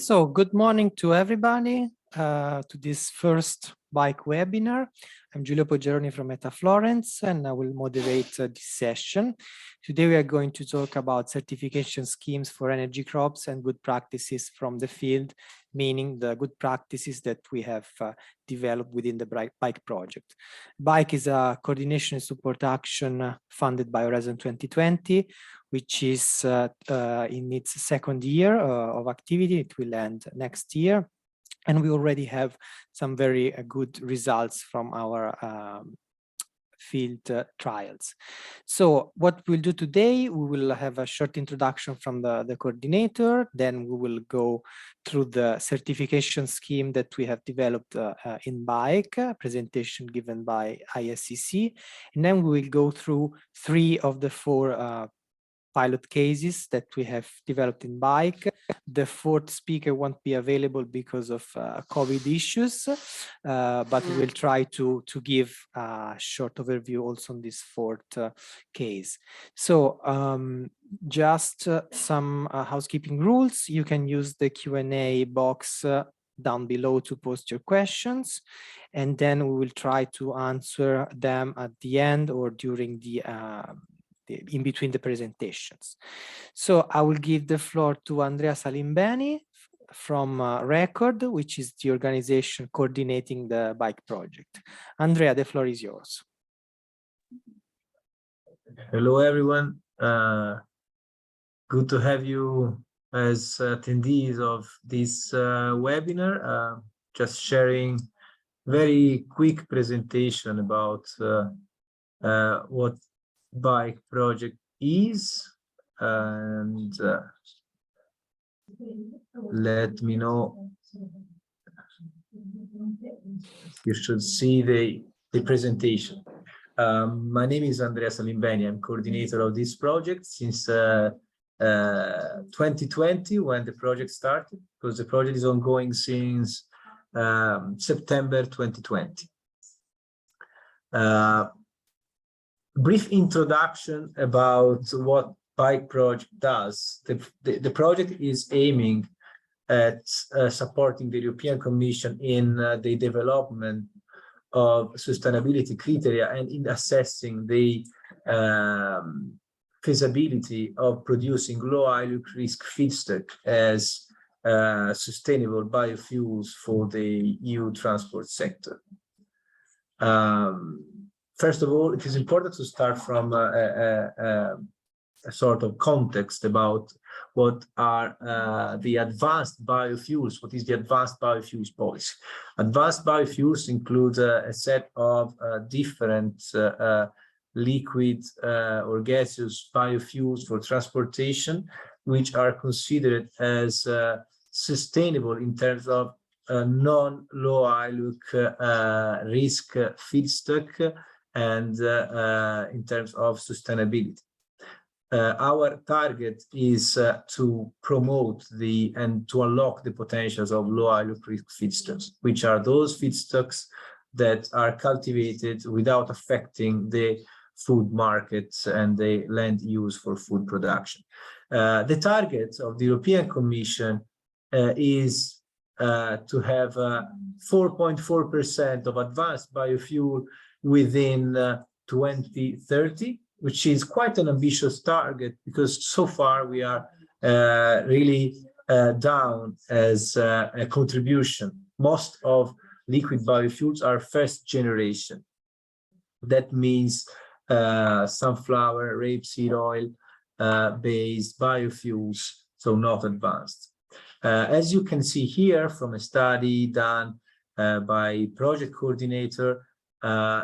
So good morning to everybody to this first bike webinar. I'm Giulio Poggeroni from Meta Florence, and I will moderate this session. Today we are going to talk about certification schemes for energy crops and good practices from the field, meaning the good practices that we have developed within the bike project. Bike is a coordination and support action funded by Horizon 2020, which is in its second year of activity. It will end next year. And we already have some very good results from our field trials. So what we'll do today, we will have a short introduction from the coordinator, then we will go through the certification scheme that we have developed in bike, presentation given by ISCC, and then we will go through 3 of the 4 pilot cases that we have developed in bike. The 4th speaker won't be available because of COVID issues, but we'll try to give a short overview also on this 4th case. So just some housekeeping rules. You can use the Q&A box down below to post your questions, and then we will try to answer them at the end or during the in between the presentations. So I will give the floor to Andrea Salimbeni from Record, which is the organization coordinating the bike project. Andrea, the floor is yours. Hello, everyone. Good to have you as attendees of this webinar. Just sharing very quick presentation about what bike project is, and let me know. You should see the presentation. My name is Andrea Salimbeni. I'm coordinator of this project since 2020, when the project started, because the project is ongoing since September 2020. Brief introduction about what bike project does. The project is aiming at supporting the European Commission in the development of sustainability criteria and in assessing the feasibility of producing low-ILUC risk feedstock as sustainable biofuels for the EU transport sector. First of all, it is important to start from a sort of context about what are the advanced biofuels. What is the advanced biofuels policy? Advanced biofuels include a set of different liquid or gaseous biofuels for transportation, which are considered as sustainable in terms of non-low-ILUC risk feedstock and in terms of sustainability. Our target is to promote and to unlock the potentials of low-ILUC risk feedstocks, which are those feedstocks that are cultivated without affecting the food markets and the land use for food production. The target of the European Commission is to have 4.4% of advanced biofuel within 2030, which is quite an ambitious target, because so far we are really down as a contribution. Most of liquid biofuels are first generation. That means sunflower, rapeseed oil based biofuels, so not advanced. As you can see here from a study done by project coordinator,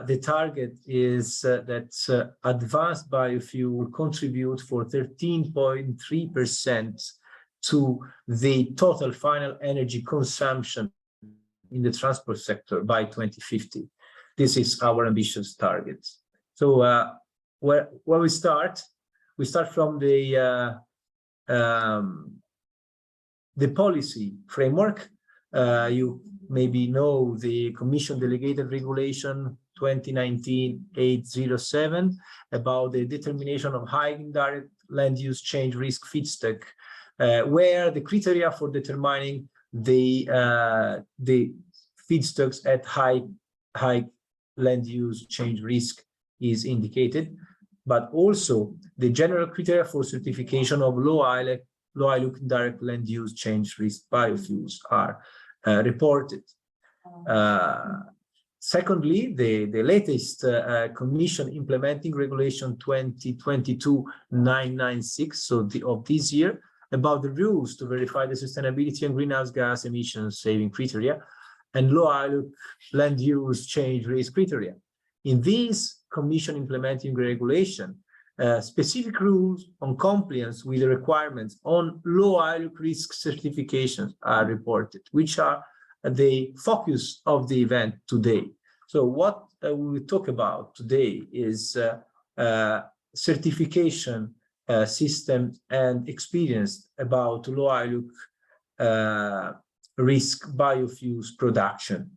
the target is that advanced biofuel will contribute for 13.3% to the total final energy consumption in the transport sector by 2050. This is our ambitious target. So where we start from the policy framework. You maybe know the Commission Delegated Regulation 2019-807 about the determination of high indirect land use change risk feedstock where the criteria for determining the feedstocks at high land use change risk is indicated, but also the general criteria for certification of low-ILUC direct land use change risk biofuels are reported. Secondly, the latest Commission implementing Regulation 2022-996, so of this year, about the rules to verify the sustainability and greenhouse gas emissions saving criteria and low-ILUC land use change risk criteria. In this Commission implementing regulation, specific rules on compliance with the requirements on low-ILUC risk certifications are reported, which are the focus of the event today. So what we will talk about today is certification system and experience about low-ILUC risk biofuels production.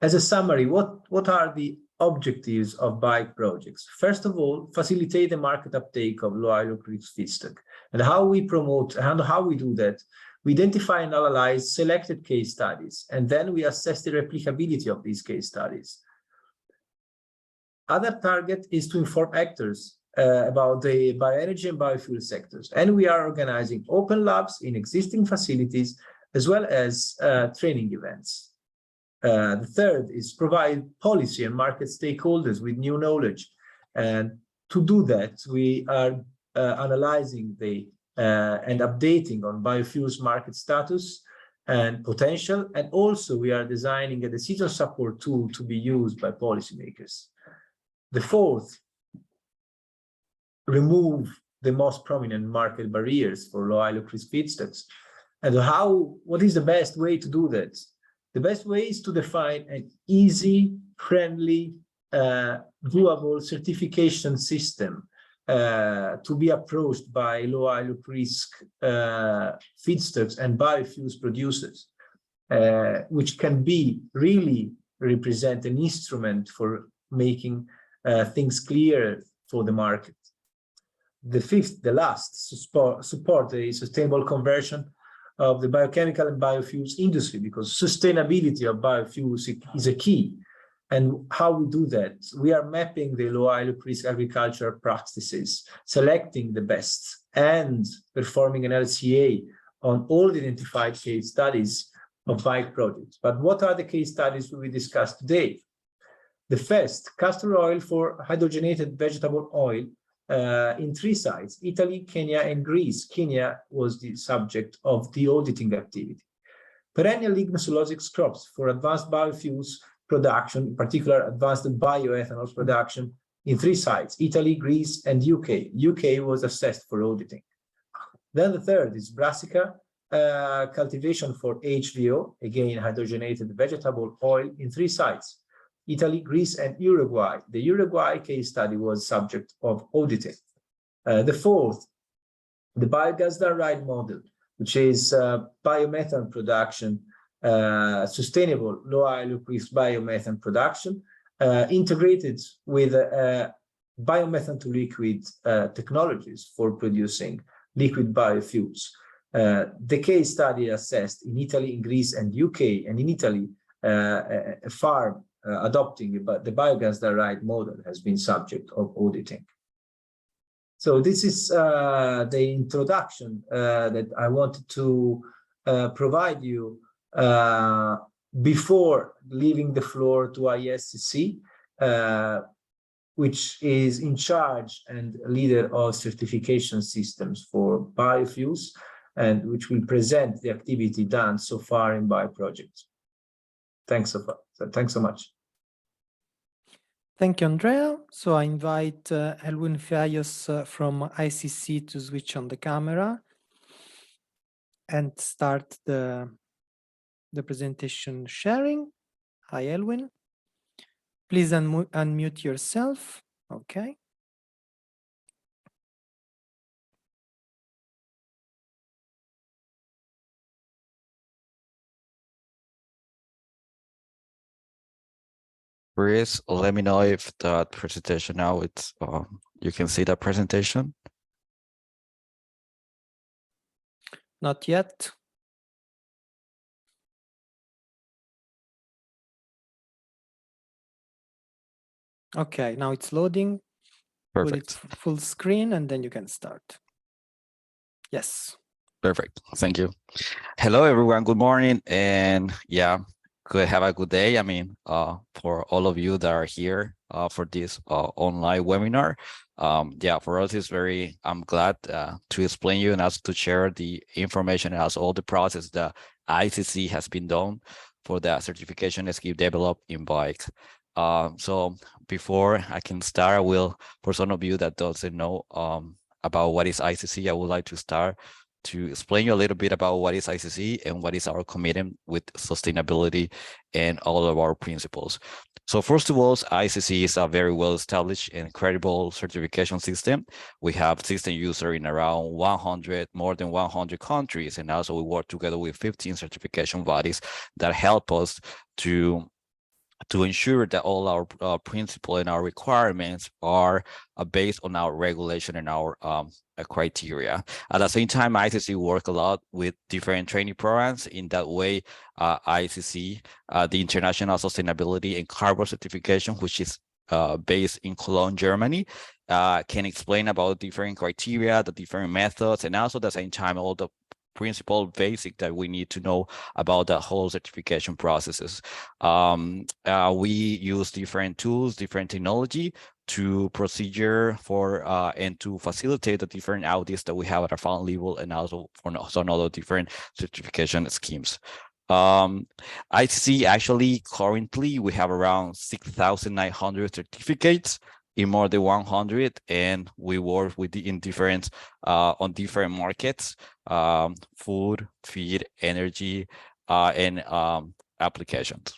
As a summary, what are the objectives of bike projects? First of all, facilitate the market uptake of low-ILUC risk feedstock. And how we promote and how we do that, we identify and analyze selected case studies, and then we assess the replicability of these case studies. Other target is to inform actors about the bioenergy and biofuel sectors, and we are organizing open labs in existing facilities as well as training events. The third is provide policy and market stakeholders with new knowledge, and to do that we are analyzing and updating on biofuels market status and potential, and also we are designing a decision support tool to be used by policymakers. The fourth, remove the most prominent market barriers for low-ILUC risk feedstocks. And what is the best way to do that? The best way is to define an easy, friendly, doable certification system to be approached by low-ILUC risk feedstocks and biofuels producers, which can be really represent an instrument for making things clearer for the market. The fifth, the last, support the sustainable conversion of the biochemical and biofuels industry, because sustainability of biofuels is a key. And how we do that? We are mapping the low-ILUC risk agricultural practices, selecting the best, and performing an LCA on all the identified case studies of bike projects. But what are the case studies we will discuss today? The first, castor oil for hydrogenated vegetable oil in 3 sites: Italy, Kenya, and Greece. Kenya was the subject of the auditing activity. Perennial lignocellulosic crops for advanced biofuels production, in particular advanced bioethanol production, in 3 sites: Italy, Greece, and UK. UK was assessed for auditing. Then the third is brassica cultivation for HVO, again hydrogenated vegetable oil, in 3 sites: Italy, Greece, and Uruguay. The Uruguay case study was subject of auditing. The fourth, the biogas direct model, which is biomethane production, sustainable low-ILUC risk biomethane production, integrated with biomethane to liquid technologies for producing liquid biofuels. The case study assessed in Italy, in Greece, and UK, and in Italy, a farm adopting the biogas direct model has been subject of auditing. So this is the introduction that I wanted to provide you before leaving the floor to ISCC, which is in charge and leader of certification systems for biofuels, and which will present the activity done so far in bioprojects. Thanks so much. Thank you, Andrea. So I invite Elwin Fiallos from ICC to switch on the camera and start the presentation sharing. Hi, Elwin. Please unmute yourself. Okay. Chris, let me know if that presentation now it's you can see that presentation. Not yet. Okay, now it's loading. Put it Perfect. full screen and then you can start. Yes. Perfect. Thank you. Hello, everyone. Good morning. And yeah, good. Have a good day. I mean, for all of you that are here for this online webinar. Yeah, for us, I'm glad to explain you and also to share the information as all the process that ICC has been done for the certification scheme developed in bike. So before I can start, I will, for some of you that doesn't know about what is ICC, I would like to start to explain you a little bit about what is ICC and what is our commitment with sustainability and all of our principles. So first of all, ICC is a very well-established and credible certification system. We have system user in around more than 100 countries, and also we work together with 15 certification bodies that help us to ensure that all our principles and our requirements are based on our regulation and our criteria. At the same time, ICC work a lot with different training programs. In that way, ICC, the International Sustainability and Carbon Certification, which is based in Cologne, Germany, can explain about different criteria, the different methods, and also at the same time, all the principle basic that we need to know about the whole certification processes. We use different tools, different technology to procedure for and to facilitate the different audits that we have at our fund level and also for some other different certification schemes. ICC actually currently we have around 6,900 certificates in more than 100, and we work with in different on different markets, food, feed, energy, and applications,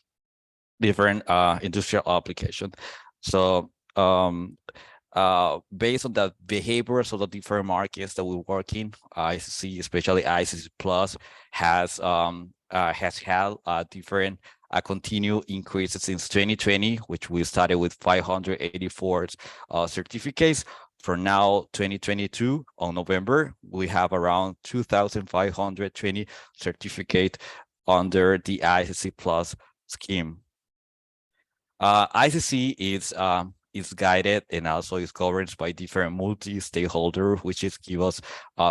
different industrial applications. So based on the behaviors of the different markets that we work in, ICC, especially ICC Plus, has had different continued increases since 2020, which we started with 584 certificates. For now, 2022, on November, we have around 2,520 certificates under the ICC Plus scheme. ICC is guided and also is governed by different multi-stakeholder, which is give us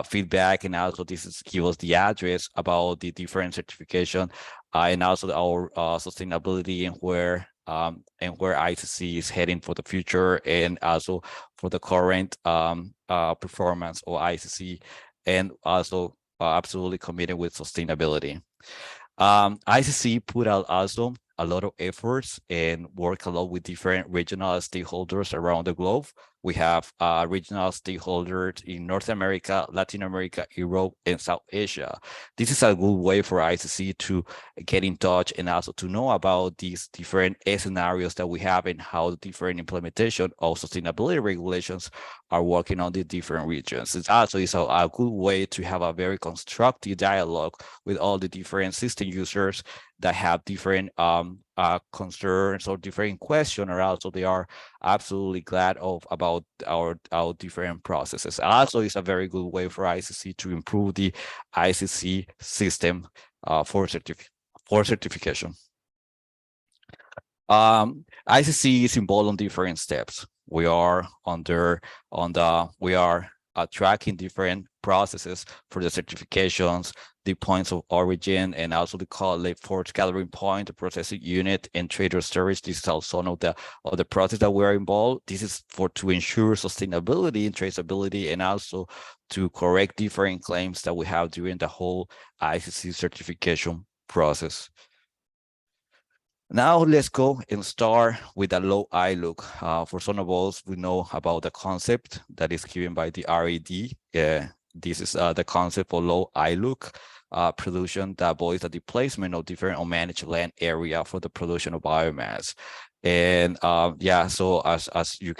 feedback, and also this is give us the address about the different certification and also our sustainability and where ICC is heading for the future, and also for the current performance of ICC, and also absolutely committed with sustainability. ICC put out also a lot of efforts and work a lot with different regional stakeholders around the globe. We have regional stakeholders in North America, Latin America, Europe, and South Asia. This is a good way for ICC to get in touch and also to know about these different scenarios that we have and how the different implementation of sustainability regulations are working on the different regions. It's also a good way to have a very constructive dialogue with all the different system users that have different concerns or different questions, or also they are absolutely glad about our different processes. Also, it's a very good way for ICC to improve the ICC system for certification. ICC is involved on different steps. We are tracking different processes for the certifications, the points of origin, and also the force gathering point, the processing unit, and trader storage. This is also one of the process that we are involved. This is to ensure sustainability and traceability, and also to correct different claims that we have during the whole ICC certification process. Now let's go and start with the low-ILUC. For some of us, we know about the concept that is given by the RAD. This is the concept for low-ILUC production that avoids the displacement of different unmanaged land area for the production of biomass. And yeah, so as you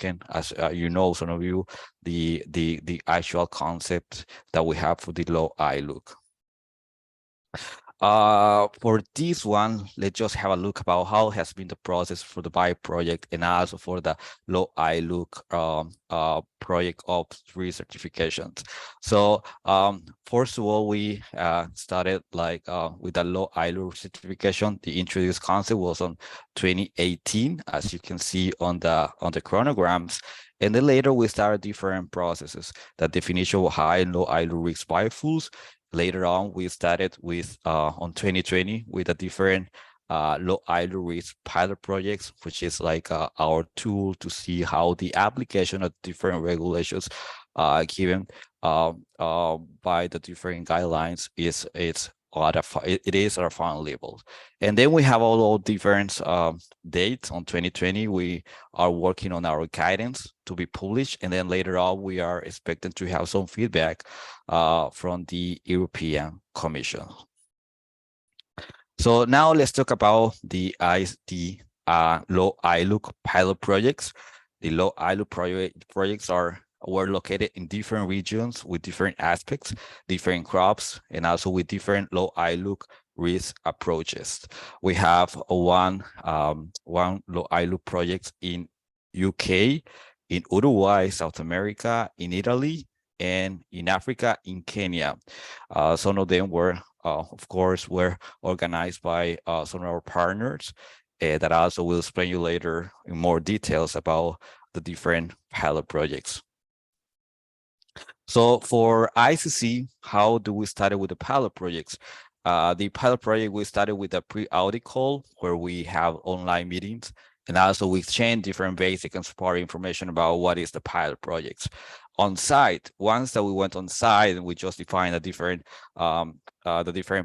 know, some of you, the actual concept that we have for the low-ILUC. For this one, let's just have a look about how has been the process for the BIO project and also for the low-ILUC project of recertifications. So first of all, we started like with the low-ILUC certification. The introduced concept was on 2018, as you can see on the chronograms. And then later we started different processes, the definition of high and low-ILUC risk biofuels. Later on, we started with on 2020 with a different low-ILUC risk pilot projects, which is like our tool to see how the application of different regulations given by the different guidelines is it is our final level. And then we have all different dates. On 2020, we are working on our guidance to be published, and then later on we are expecting to have some feedback from the European Commission. So now let's talk about the low-ILUC pilot projects. The low-ILUC projects were located in different regions with different aspects, different crops, and also with different low-ILUC risk approaches. We have one low-ILUC project in UK, in Uruguay, South America, in Italy, and in Africa, in Kenya. Some of them were, of course, were organized by some of our partners that also will explain you later in more details about the different pilot projects. So for ICC, how do we start with the pilot projects? The pilot project, we started with a pre-audit call where we have online meetings, and also we exchange different basic and support information about what is the pilot projects. On site, once that we went on site and we just defined the different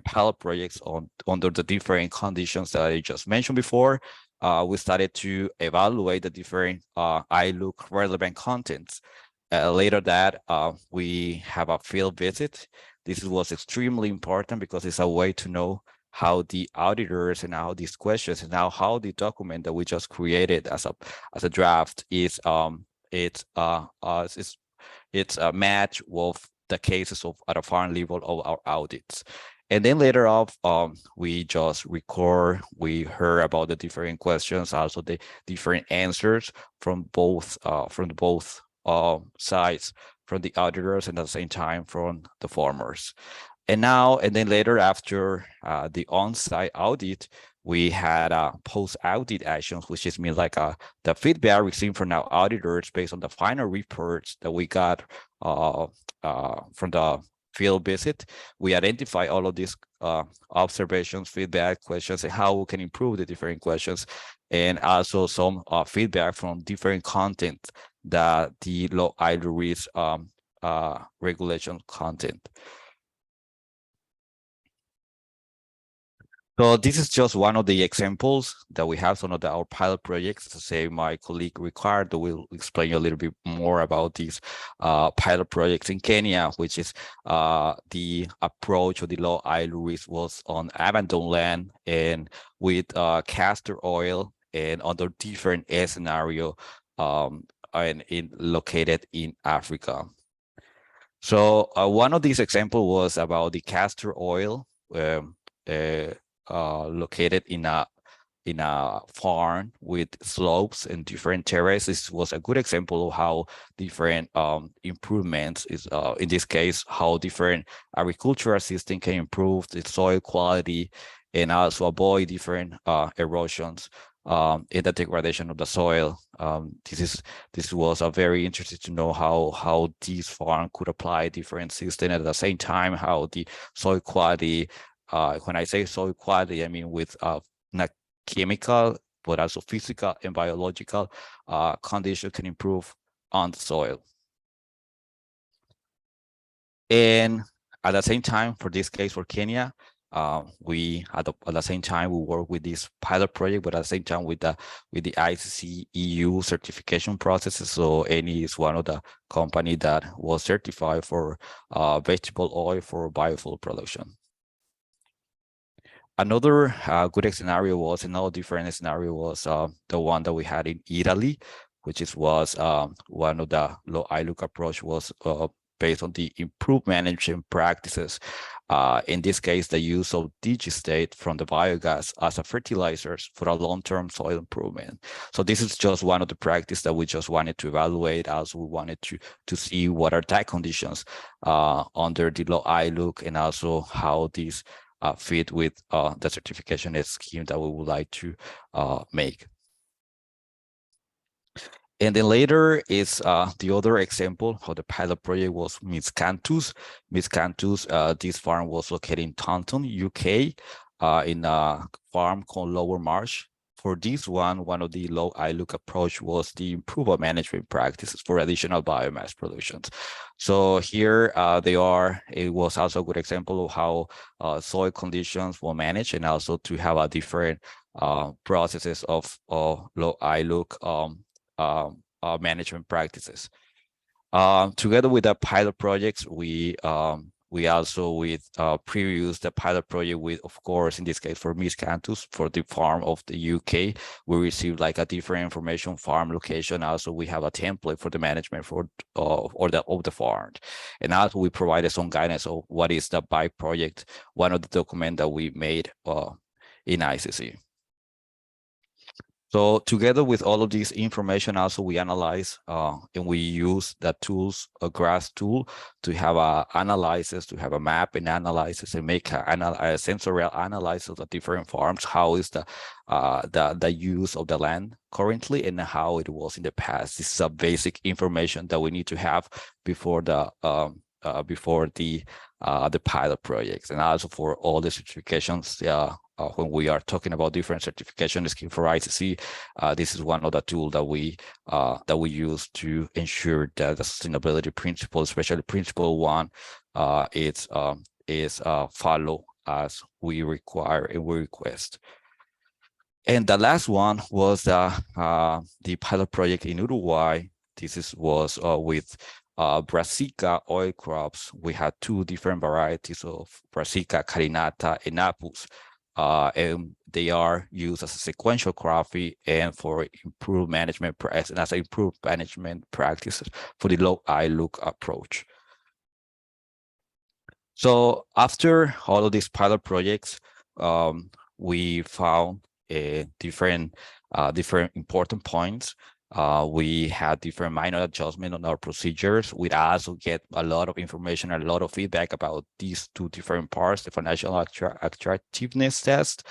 pilot projects under the different conditions that I just mentioned before, we started to evaluate the different ILUC relevant contents. Later that we have a field visit. This was extremely important because it's a way to know how the auditors and how these questions and how the document that we just created as a draft is it's a match with the cases at a foreign level of our audits. And then later on, we just record, we heard about the different questions, also the different answers from both sides, from the auditors and at the same time from the farmers. And then later, after the on-site audit, we had post-audit actions, which just means like the feedback received from our auditors based on the final reports that we got from the field visit. We identify all of these observations, feedback, questions, and how we can improve the different questions, and also some feedback from different content that the low-ILUC regulation content. So this is just one of the examples that we have, some of our pilot projects. To say, my colleague Ricardo will explain you a little bit more about these pilot projects in Kenya, which is the approach of the low-ILUC was on abandoned land and with castor oil and under different scenario located in Africa. So one of these examples was about the castor oil located in a farm with slopes and different terraces. Was a good example of how different improvements is in this case how different agricultural system can improve the soil quality and also avoid different erosions in the degradation of the soil. This was a very interesting to know how this farm could apply different systems at the same time, how the soil quality, when I say soil quality, I mean with not chemical, but also physical and biological condition can improve on the soil. And at the same time, for this case, for Kenya, we at the same time we work with this pilot project, but at the same time with the ICC EU certification processes. So Eni is one of the company that was certified for vegetable oil for biofuel production. Another good scenario was, another different scenario was the one that we had in Italy, which was one of the low-ILUC approach was based on the improved management practices. In this case, the use of digistate from the biogas as a fertilizers for a long-term soil improvement. So this is just one of the practices that we just wanted to evaluate, as we wanted to see what are tag conditions under the low-ILUC, and also how these fit with the certification scheme that we would like to make. And then later is the other example of the pilot project was Miscanthus. Miscanthus, this farm was located in Taunton, UK, in a farm called Lower Marsh. For this one of the low-ILUC approach was the improved management practices for additional biomass productions. So here it was also a good example of how soil conditions were managed, and also to have a different processes of low-ILUC management practices. Together with the pilot projects, we also previewed the pilot project with, of course, in this case for Miscanthus, for the farm of the UK. We received like a different information, farm location. Also, we have a template for the management for of the farm, and also we provided some guidance of what is the bike project, one of the documents that we made in ICC. So together with all of this information, also we analyze and we use the tools, a GRASS tool, to have a analysis, to have a map and analysis, and make a sensorial analysis of the different farms. How is the use of the land currently, and how it was in the past. This is a basic information that we need to have before the pilot projects, and also for all the certifications. When we are talking about different certification scheme for ICC, this is one of the tools that we use to ensure that the sustainability principle, especially principle 1, is followed as we require and we request. And the last one was the pilot project in Uruguay. This was with Brassica oil crops. We had 2 different varieties of Brassica carinata and Apus. And they are used as a sequential cropping and for improved management practices, and as improved management practices for the low-ILUC approach. So after all of these pilot projects, we found different important points. We had different minor adjustment on our procedures. We also get a lot of information and a lot of feedback about these 2 different parts, the financial attractiveness test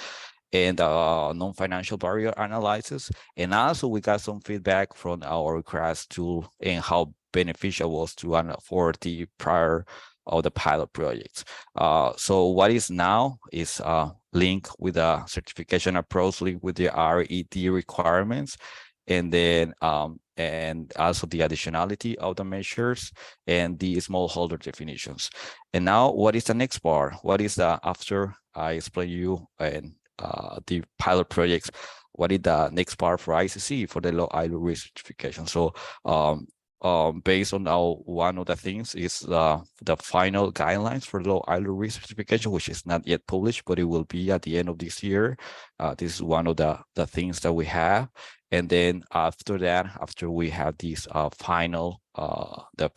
and non-financial barrier analysis. And also we got some feedback from our GRASS tool and how beneficial was to for the prior of the pilot projects. So what is now is linked with the certification approach, linked with the RED requirements, and then and also the additionality of the measures and the smallholder definitions. And now, what is the next part? What is the, after I explain you and the pilot projects, what is the next part for ICC for the low-ILUC certification? So based on one of the things is the final guidelines for low-ILUC certification, which is not yet published, but it will be at the end of this year. This is one of the things that we have. And then after that, after we have this final, the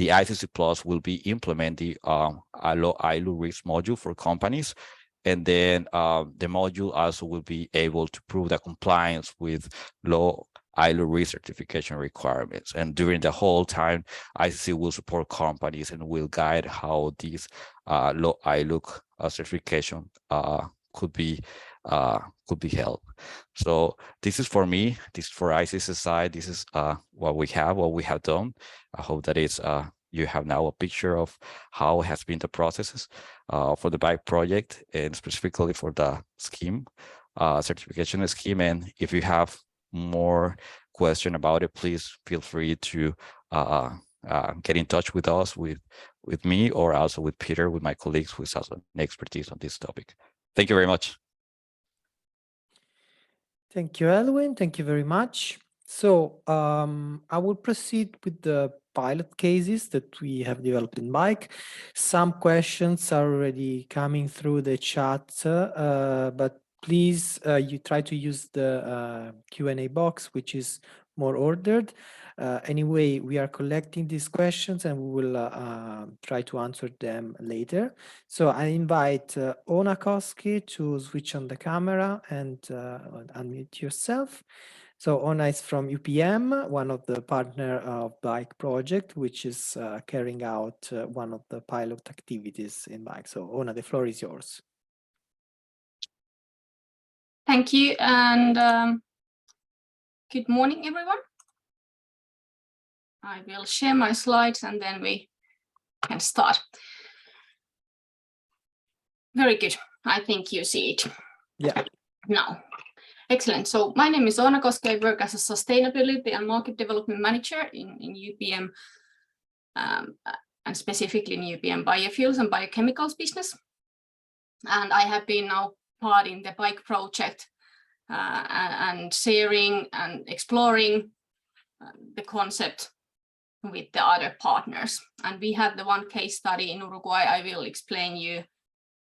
ICC Plus will be implementing a low-ILUC risk module for companies. And then the module also will be able to prove the compliance with low-ILUC recertification requirements. And during the whole time, ICC will support companies and will guide how these low-ILUC certification could be held. So this is for me, this is for ICC side, this is what we have done. I hope that it's you have now a picture of how has been the processes for the bike project, and specifically for the scheme, certification scheme. And if you have more question about it, please feel free to get in touch with us, with me, or also with Peter, with my colleagues who has also an expertise on this topic. Thank you very much. Thank you, Elwin. Thank you very much. So I will proceed with the pilot cases that we have developed in bike. Some questions are already coming through the chat, but please you try to use the Q&A box, which is more ordered. Anyway, we are collecting these questions and we will try to answer them later. So I invite Ona Koski to switch on the camera and unmute yourself. So Ona is from UPM, one of the partner of Bike project, which is carrying out one of the pilot activities in Bike. So Ona, the floor is yours. Thank you, and good morning, everyone. I will share my slides and then we can start. Very good. I think you see it. Yeah. Now. Excellent. So my name is Ona Koski. I work as a sustainability and market development manager in UPM, and specifically in UPM biofuels and biochemicals business. And I have been now part in the Bike project and sharing and exploring the concept with the other partners. And we have the one case study in Uruguay. I will explain you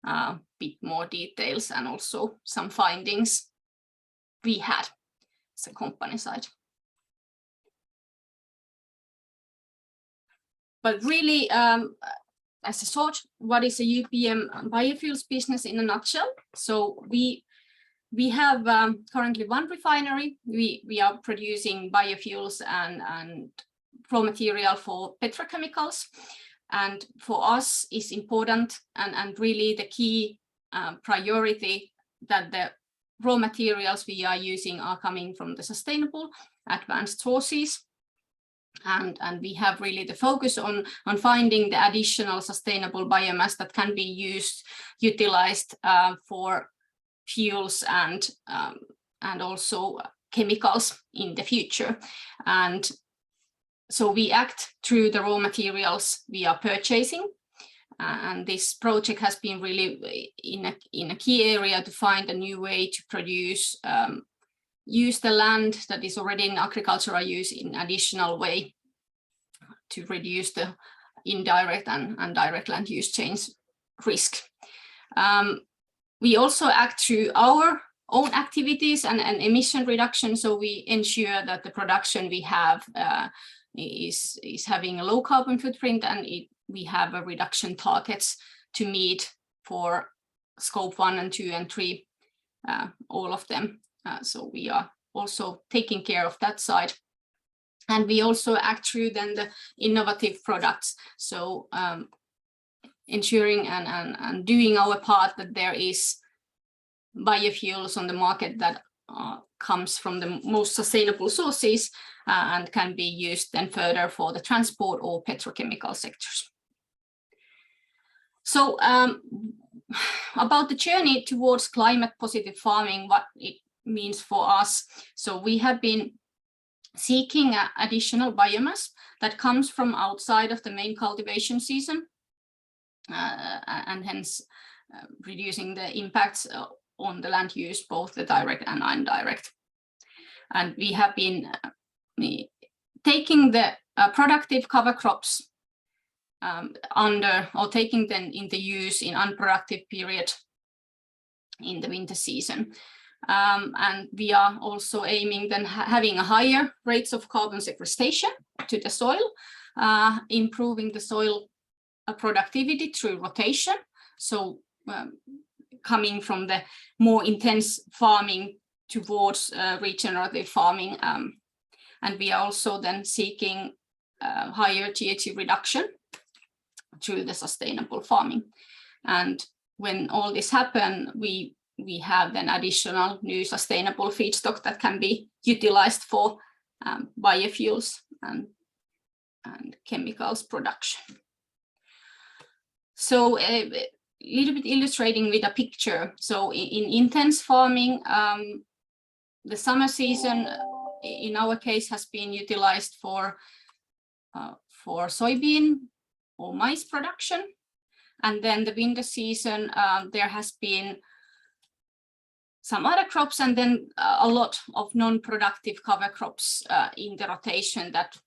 a bit more details and also some findings we had as a company side. But really, as a short, what is a UPM biofuels business in a nutshell? So we have currently one refinery. We are producing biofuels and raw material for petrochemicals. And for us is important and really the key priority that the raw materials we are using are coming from the sustainable advanced sources. And we have really the focus on finding the additional sustainable biomass that can be utilized for fuels and also chemicals in the future. And so we act through the raw materials we are purchasing. And this project has been really in a key area to find a new way to produce, use the land that is already in agricultural use in additional way to reduce the indirect and direct land use change risk. We also act through our own activities and emission reduction, so we ensure that the production we have is having a low carbon footprint, and we have a reduction targets to meet for scope 1 and 2 and 3, all of them. So we are also taking care of that side. And we also act through then the innovative products. So ensuring and doing our part that there is biofuels on the market that comes from the most sustainable sources and can be used then further for the transport or petrochemical sectors. So about the journey towards climate positive farming, what it means for us. So we have been seeking additional biomass that comes from outside of the main cultivation season and hence reducing the impacts on the land use, both the direct and indirect. And we have been taking the productive cover crops taking them into use in unproductive period in the winter season. And we are also aiming then having a higher rates of carbon sequestration to the soil, improving the soil productivity through rotation. So coming from the more intense farming towards regenerative farming. And we are also then seeking higher GHG reduction through the sustainable farming. And when all this happens, we have then additional new sustainable feedstock that can be utilized for biofuels and chemicals production. So a little bit illustrating with a picture. So in intense farming, the summer season in our case has been utilized for soybean or maize production. And then the winter season, there has been some other crops and then a lot of non-productive cover crops in the rotation that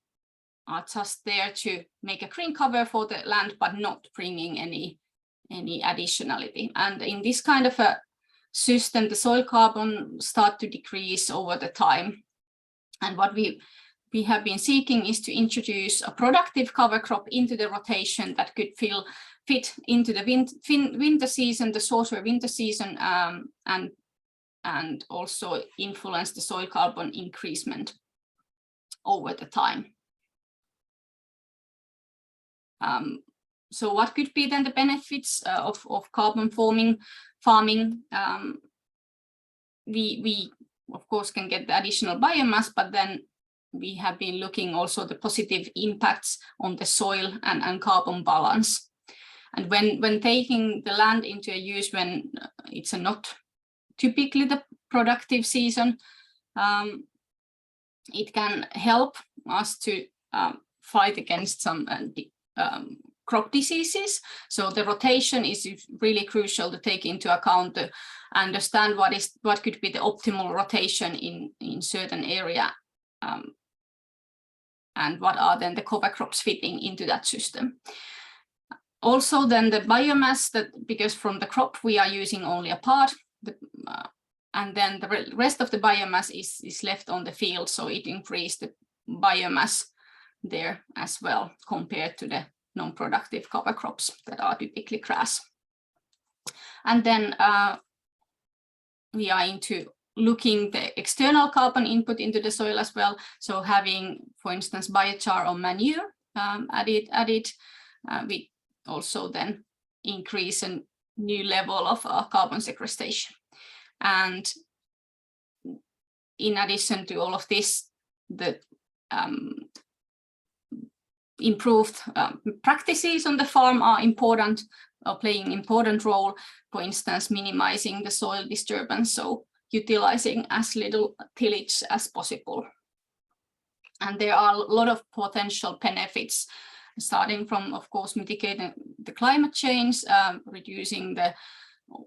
are just there to make a green cover for the land, but not bringing any additionality. And in this kind of a system, the soil carbon start to decrease over the time. And what we have been seeking is to introduce a productive cover crop into the rotation that could fit into the winter season, the shorter winter season, and also influence the soil carbon increasement over the time. So what could be then the benefits of carbon farming? We of course can get the additional biomass, but then we have been looking also the positive impacts on the soil and carbon balance. And when taking the land into a use when it's not typically the productive season, it can help us to fight against some crop diseases. So the rotation is really crucial to take into account to understand what could be the optimal rotation in certain area, and what are then the cover crops fitting into that system. Also then the biomass, that because from the crop we are using only a part, and then the rest of the biomass is left on the field, so it increased the biomass there as well compared to the non-productive cover crops that are typically grass. And then we are into looking the external carbon input into the soil as well. So having, for instance, biochar or manure added, we also then increase a new level of carbon sequestration. And in addition to all of this, the improved practices on the farm are important, playing an important role, for instance, minimizing the soil disturbance, so utilizing as little tillage as possible. And there are a lot of potential benefits, starting from, of course, mitigating the climate change, reducing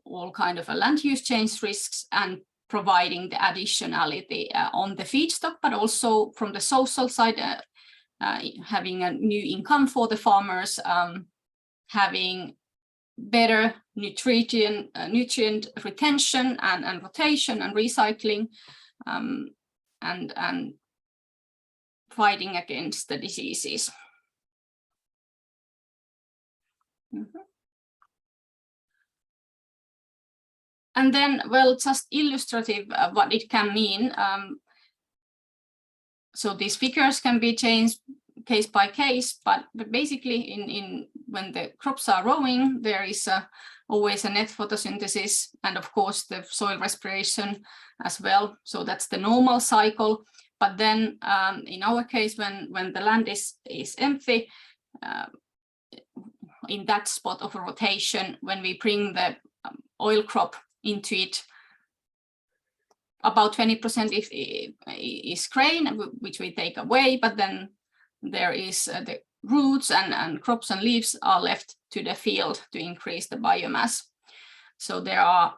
all kind of land use change risks, and providing the additionality on the feedstock, but also from the social side, having a new income for the farmers, having better nutrient retention and rotation and recycling, and fighting against the diseases. And then, well, just illustrative what it can mean. So these figures can be changed case by case, but basically when the crops are growing, there is always a net photosynthesis, and of course the soil respiration as well. So that's the normal cycle. But then in our case, when the land is empty, in that spot of a rotation, when we bring the oil crop into it, about 20% is grain, which we take away, but then there is the roots and crops and leaves are left to the field to increase the biomass. So there are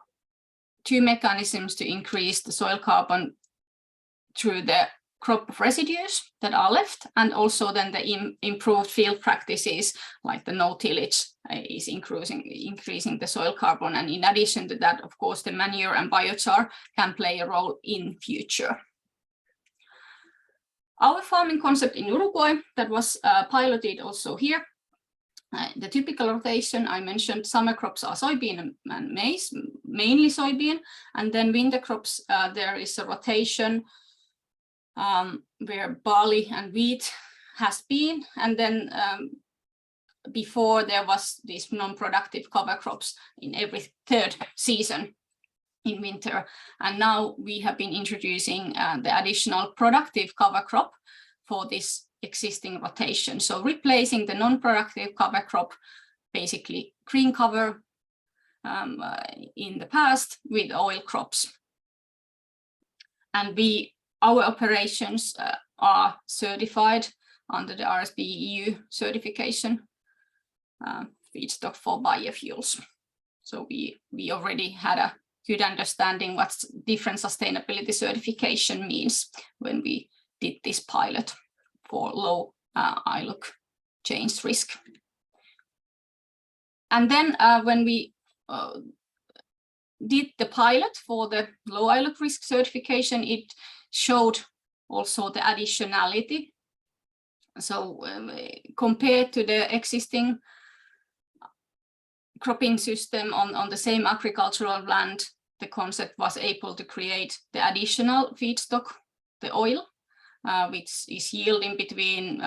two mechanisms to increase the soil carbon through the crop residues that are left, and also then the improved field practices like the no tillage is increasing the soil carbon. And in addition to that, of course, the manure and biochar can play a role in future. Our farming concept in Uruguay that was piloted also here. The typical rotation, I mentioned, summer crops are soybean and maize, mainly soybean, and then winter crops, there is a rotation where barley and wheat has been, and then before there was these non-productive cover crops in every third season in winter, and now we have been introducing the additional productive cover crop for this existing rotation. So replacing the non-productive cover crop, basically green cover in the past, with oil crops. And our operations are certified under the RSB EU certification, feedstock for biofuels. So we already had a good understanding what different sustainability certification means when we did this pilot for low ILUC change risk. And then when we did the pilot for the low-ILUC risk certification, it showed also the additionality. So compared to the existing cropping system on the same agricultural land, the concept was able to create the additional feedstock, the oil, which is yielding between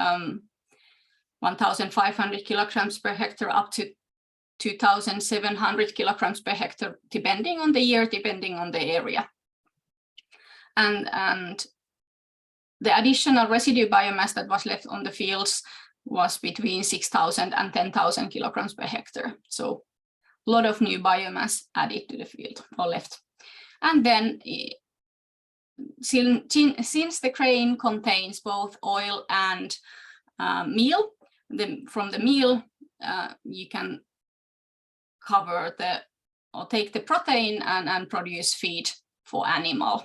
1,500 kilograms per hectare up to 2,700 kilograms per hectare, depending on the year, depending on the area. And the additional residue biomass that was left on the fields was between 6,000 and 10,000 kilograms per hectare. So a lot of new biomass added to the field or left. And then since the grain contains both oil and meal, from the meal you can cover or take the protein and produce feed for animal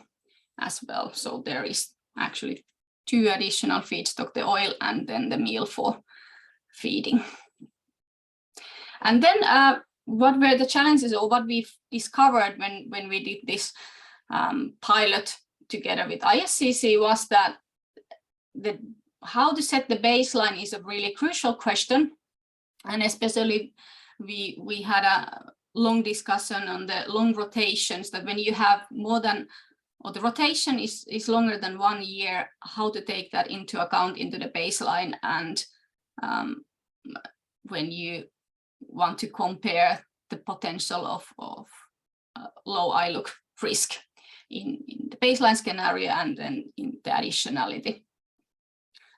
as well. So there is actually 2 additional feedstock, the oil and then the meal for feeding. And then what were the challenges, or what we've discovered when we did this pilot together with ISCC, was that how to set the baseline is a really crucial question. And especially we had a long discussion on the long rotations, that when you have more than, or the rotation is longer than 1 year, how to take that into account into the baseline, and when you want to compare the potential of low ILUC risk in the baseline scenario and then in the additionality.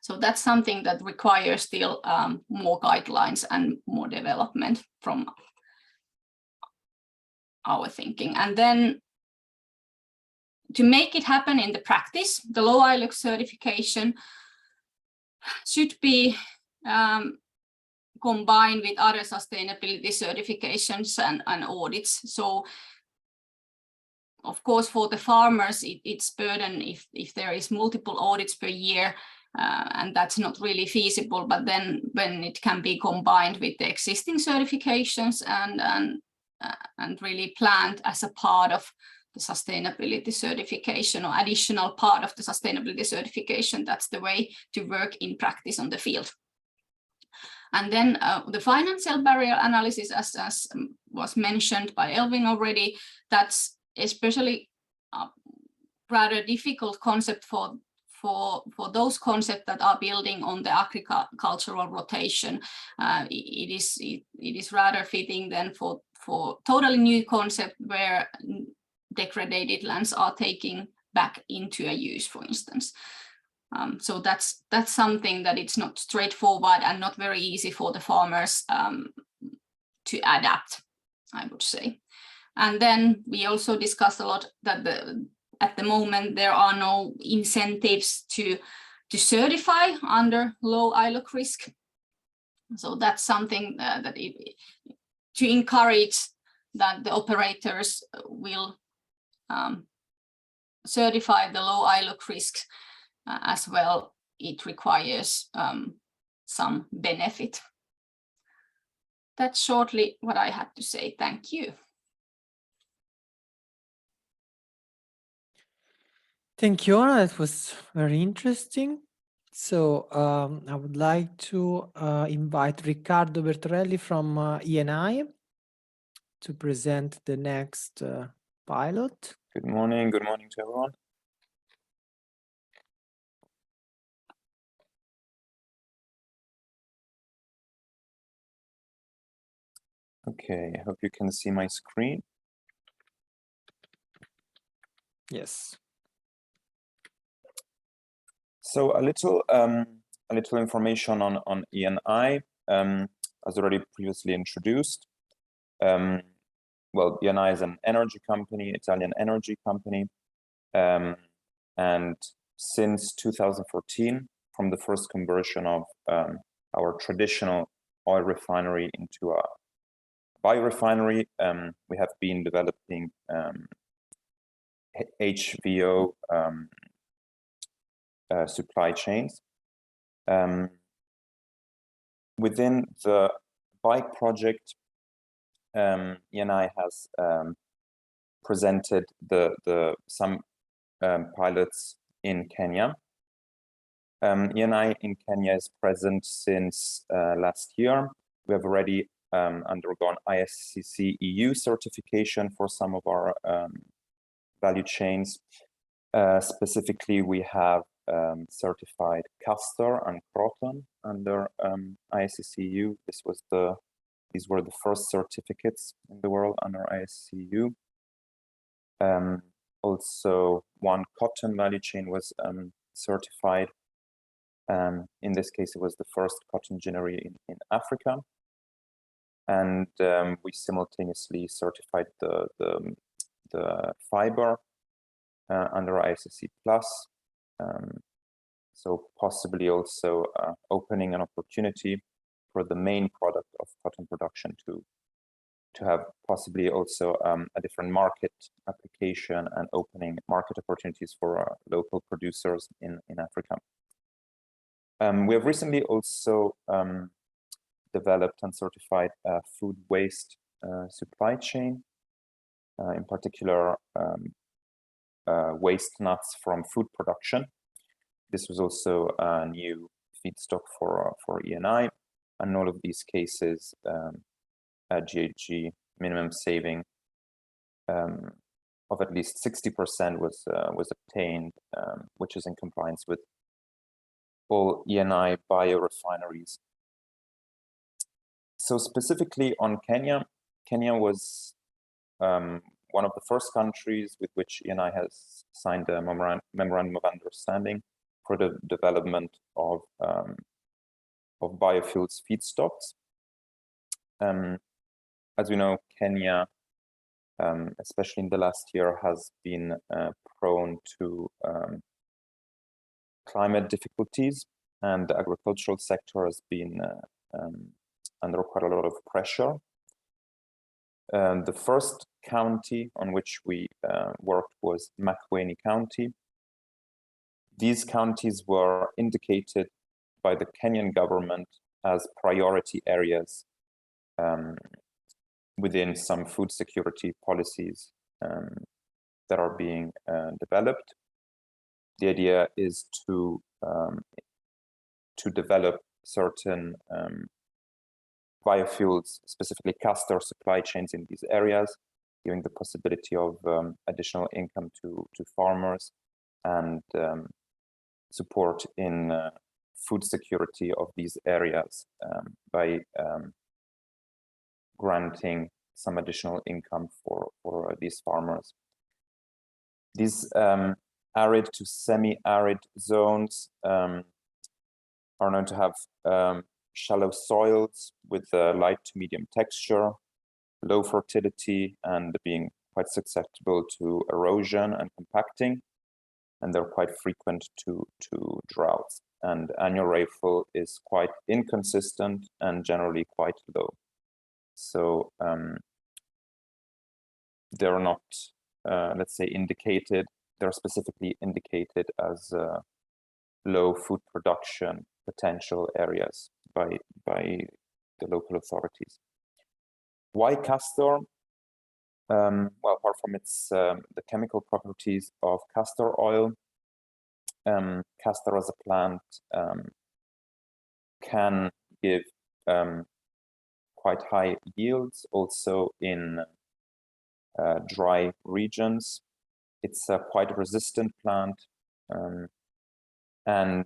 So that's something that requires still more guidelines and more development from our thinking. And then to make it happen in the practice, the low ILUC certification should be combined with other sustainability certifications and audits. So of course, for the farmers, it's burden if there is multiple audits per year, and that's not really feasible. But then when it can be combined with the existing certifications and really planned as a part of the sustainability certification, or additional part of the sustainability certification, that's the way to work in practice on the field. And then the financial barrier analysis, as was mentioned by Elvin already, that's especially a rather difficult concept for those concepts that are building on the agricultural rotation. It is rather fitting then for totally new concept where degraded lands are taking back into a use, for instance. So that's something that it's not straightforward and not very easy for the farmers to adapt, I would say. And then we also discussed a lot that at the moment there are no incentives to certify under low ILUC risk. So that's something to encourage that the operators will certify the low ILUC risk as well. It requires some benefit. That's shortly what I had to say. Thank you. Thank you, Anna. That was very interesting. So I would like to invite Riccardo Bertorelli from ENI to present the next pilot. Good morning to everyone. Okay, I hope you can see my screen. Yes. So a little information on ENI, as already previously introduced. Well, ENI is an energy company, Italian energy company, and since 2014, from the first conversion of our traditional oil refinery into a biorefinery, we have been developing HVO supply chains. Within the bike project, ENI has presented some pilots in Kenya. ENI in Kenya is present since last year. We have already undergone ISCC EU certification for some of our value chains. Specifically, we have certified castor and croton under ISCC EU. These were the first certificates in the world under ISCC EU. Also, one cotton value chain was certified. In this case, it was the first cotton ginnery in Africa. And we simultaneously certified the fiber under ISCC Plus. So possibly also opening an opportunity for the main product of cotton production to have possibly also a different market application and opening market opportunities for local producers in Africa. We have recently also developed and certified a food waste supply chain, in particular waste nuts from food production. This was also a new feedstock for ENI, and all of these cases, GHG minimum saving of at least 60% was obtained, which is in compliance with all ENI biorefineries. So specifically on Kenya, Kenya was one of the first countries with which ENI has signed a memorandum of understanding for the development of biofuels feedstocks. As we know, Kenya, especially in the last year, has been prone to climate difficulties, and the agricultural sector has been under quite a lot of pressure. The first county on which we worked was Makueni County. These counties were indicated by the Kenyan government as priority areas within some food security policies that are being developed. The idea is to develop certain biofuels, specifically castor supply chains in these areas, giving the possibility of additional income to farmers and support in food security of these areas by granting some additional income for these farmers. These arid to semi-arid zones are known to have shallow soils with light to medium texture, low fertility, and being quite susceptible to erosion and compacting, and they're quite frequent to droughts. And annual rainfall is quite inconsistent and generally quite low. So they're not, let's say, indicated, they're specifically indicated as low food production potential areas by the local authorities. Why castor? Well, apart from its the chemical properties of castor oil, castor as a plant can give quite high yields also in dry regions. It's a quite resistant plant, and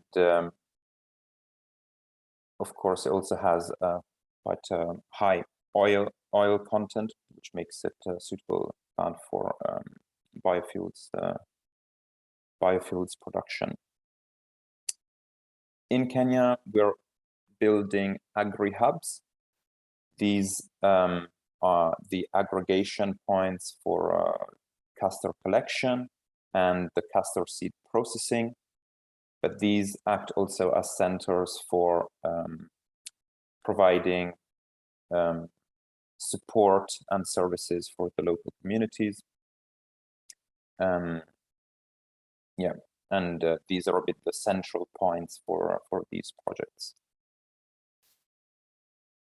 of course it also has quite a high oil content, which makes it a suitable plant for biofuels production. In Kenya, we're building agri-hubs. These are the aggregation points for castor collection and the castor seed processing, but these act also as centers for providing support and services for the local communities. Yeah, and these are a bit the central points for these projects.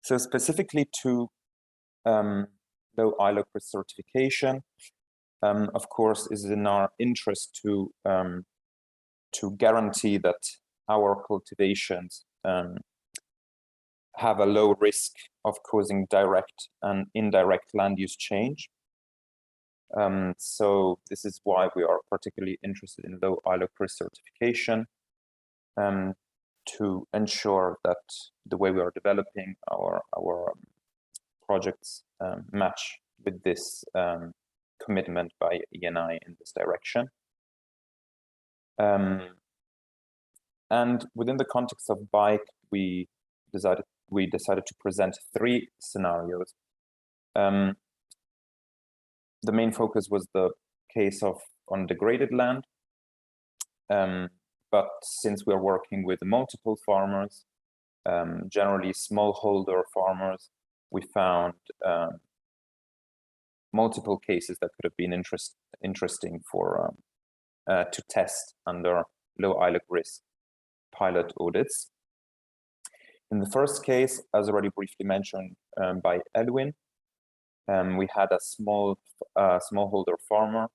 So specifically to low-ILUC certification, of course, is in our interest to guarantee that our cultivations have a low risk of causing direct and indirect land use change. So this is why we are particularly interested in low-ILUC risk certification, to ensure that the way we are developing our projects match with this commitment by ENI in this direction. And within the context of bike, we decided to present 3 scenarios. The main focus was the case of on degraded land, but since we are working with multiple farmers, generally smallholder farmers, we found multiple cases that could have been interesting for to test under low-ILUC risk pilot audits. In the first case, as already briefly mentioned by Edwin, we had a smallholder farmer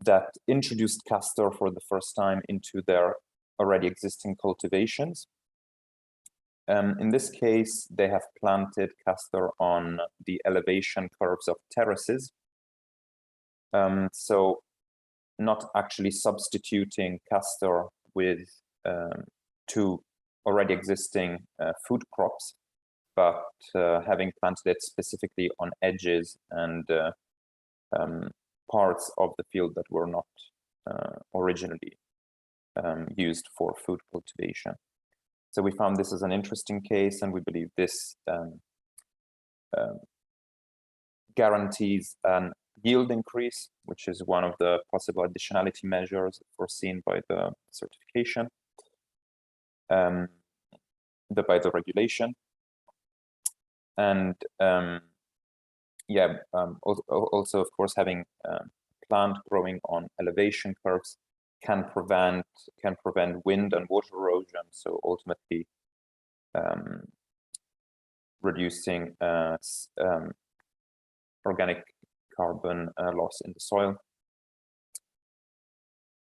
that introduced castor for the first time into their already existing cultivations. In this case, they have planted castor on the elevation curves of terraces. So not actually substituting castor with 2 already existing food crops, but having planted it specifically on edges and parts of the field that were not originally used for food cultivation. So we found this as an interesting case, and we believe this guarantees an yield increase, which is one of the possible additionality measures foreseen by the certification, by the regulation. And also, of course, having plant growing on elevation curves can prevent wind and water erosion, so ultimately reducing organic carbon loss in the soil.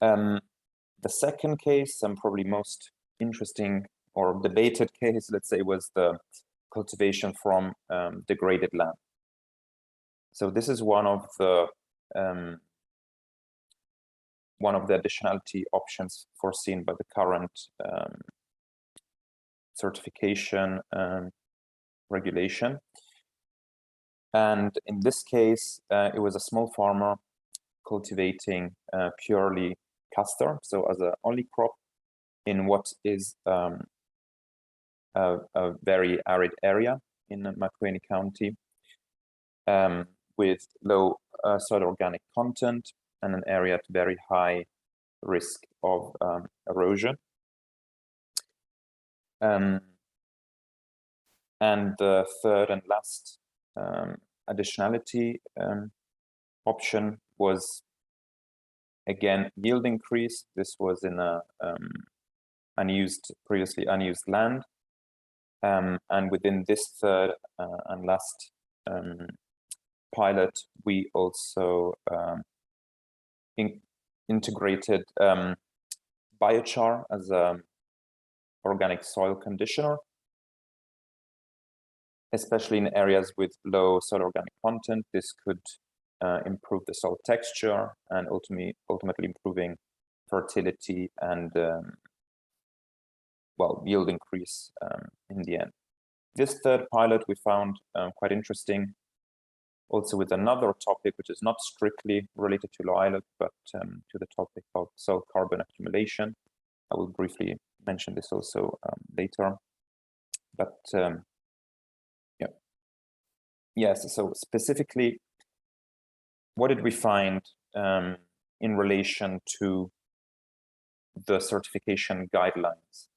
The second case, and probably most interesting or debated case, let's say, was the cultivation from degraded land. So this is one of the additionality options foreseen by the current certification regulation. And in this case, it was a small farmer cultivating purely castor, so as an only crop in what is a very arid area in Macoini County, with low soil organic content and an area at very high risk of erosion. And the third and last additionality option was, again, yield increase. This was in a previously unused land. And within this third and last pilot, we also integrated biochar as an organic soil conditioner, especially in areas with low soil organic content. This could improve the soil texture and ultimately improving fertility and yield increase in the end. This third pilot we found quite interesting, also with another topic which is not strictly related to low-ILUC, but to the topic of soil carbon accumulation. I will briefly mention this also later. But yes, so specifically, what did we find in relation to the certification guidelines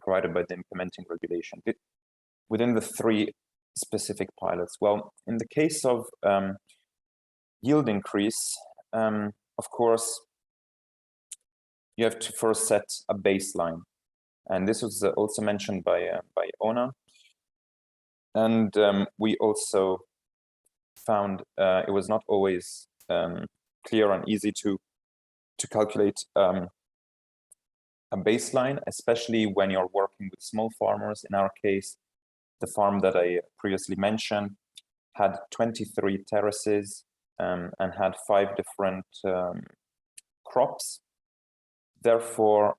provided by the implementing regulation within the 3 specific pilots? Well, in the case of yield increase, of course, you have to first set a baseline, and this was also mentioned by Ona. And we also found it was not always clear and easy to calculate a baseline, especially when you're working with small farmers. In our case, the farm that I previously mentioned had 23 terraces and had 5 different crops. Therefore,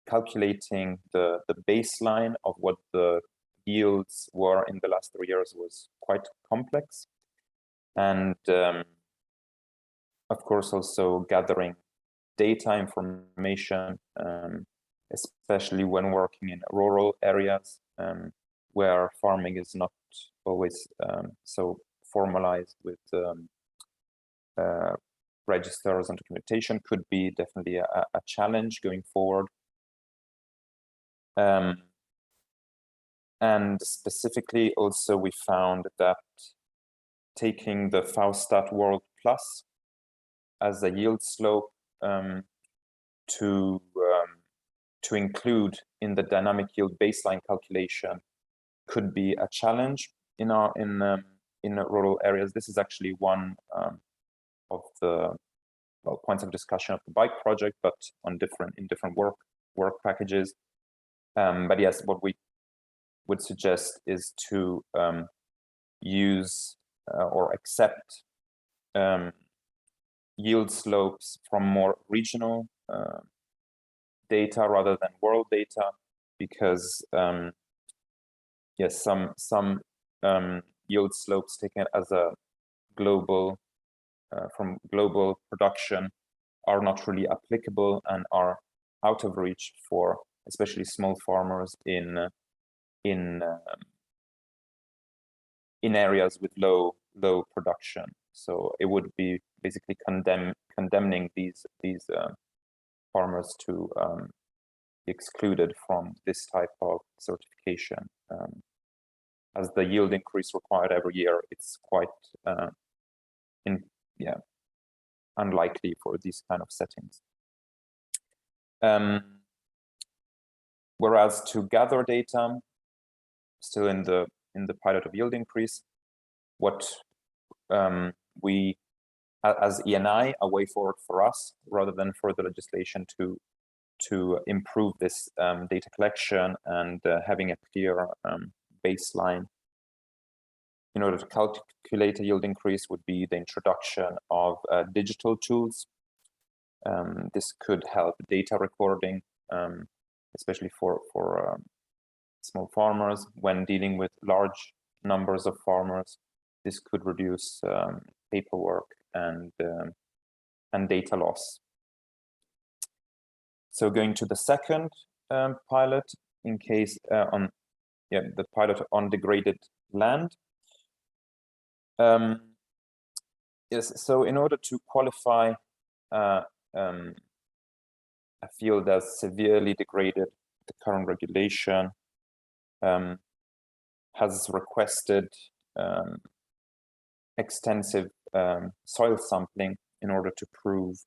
calculating the baseline of what the yields were in the last 3 years was quite complex. And of course, also gathering data information, especially when working in rural areas where farming is not always so formalized with registers and documentation, could be definitely a challenge going forward. And specifically, also we found that taking the Faustat World Plus as a yield slope to include in the dynamic yield baseline calculation could be a challenge in rural areas. This is actually one of the points of discussion of the bike project, but in different work packages. But yes, what we would suggest is to use or accept yield slopes from more regional data rather than world data, because yes, some yield slopes taken as a global from global production are not really applicable and are out of reach for especially small farmers in areas with low production. So it would be basically condemning these farmers to be excluded from this type of certification. As the yield increase required every year, it's quite unlikely for these kind of settings. Whereas to gather data, still in the pilot of yield increase, what we, as ENI, a way forward for us, rather than further legislation to improve this data collection and having a clear baseline in order to calculate a yield increase, would be the introduction of digital tools. This could help data recording, especially for small farmers. When dealing with large numbers of farmers, this could reduce paperwork and data loss. So going to the second pilot, in case the pilot on degraded land. Yes, so in order to qualify a field as severely degraded, the current regulation has requested extensive soil sampling in order to prove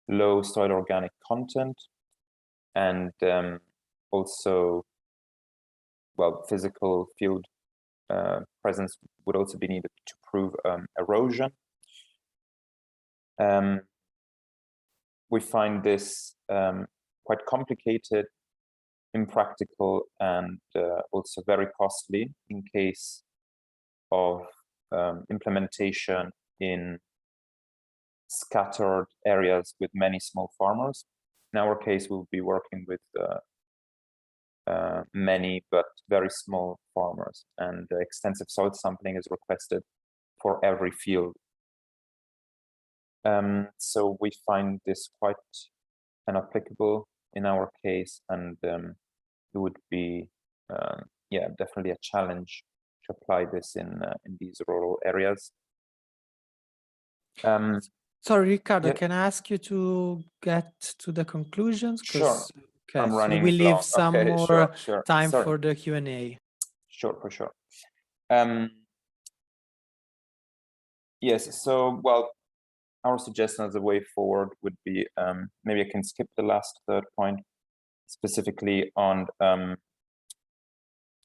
low soil organic content, and also, well, physical field presence would also be needed to prove erosion. We find this quite complicated, impractical, and also very costly in case of implementation in scattered areas with many small farmers. In our case, we'll be working with many but very small farmers, and extensive soil sampling is requested for every field. So we find this quite inapplicable in our case, and it would be definitely a challenge to apply this in these rural areas. Sorry, Riccardo, yeah. can I ask you to get to the conclusions? Sure. Okay, I'm running we leave long. some Okay, more sure. time Sorry. for the Q&A. Sure, for sure. Yes, so, well, our suggestion as a way forward would be, maybe I can skip the last third point, specifically on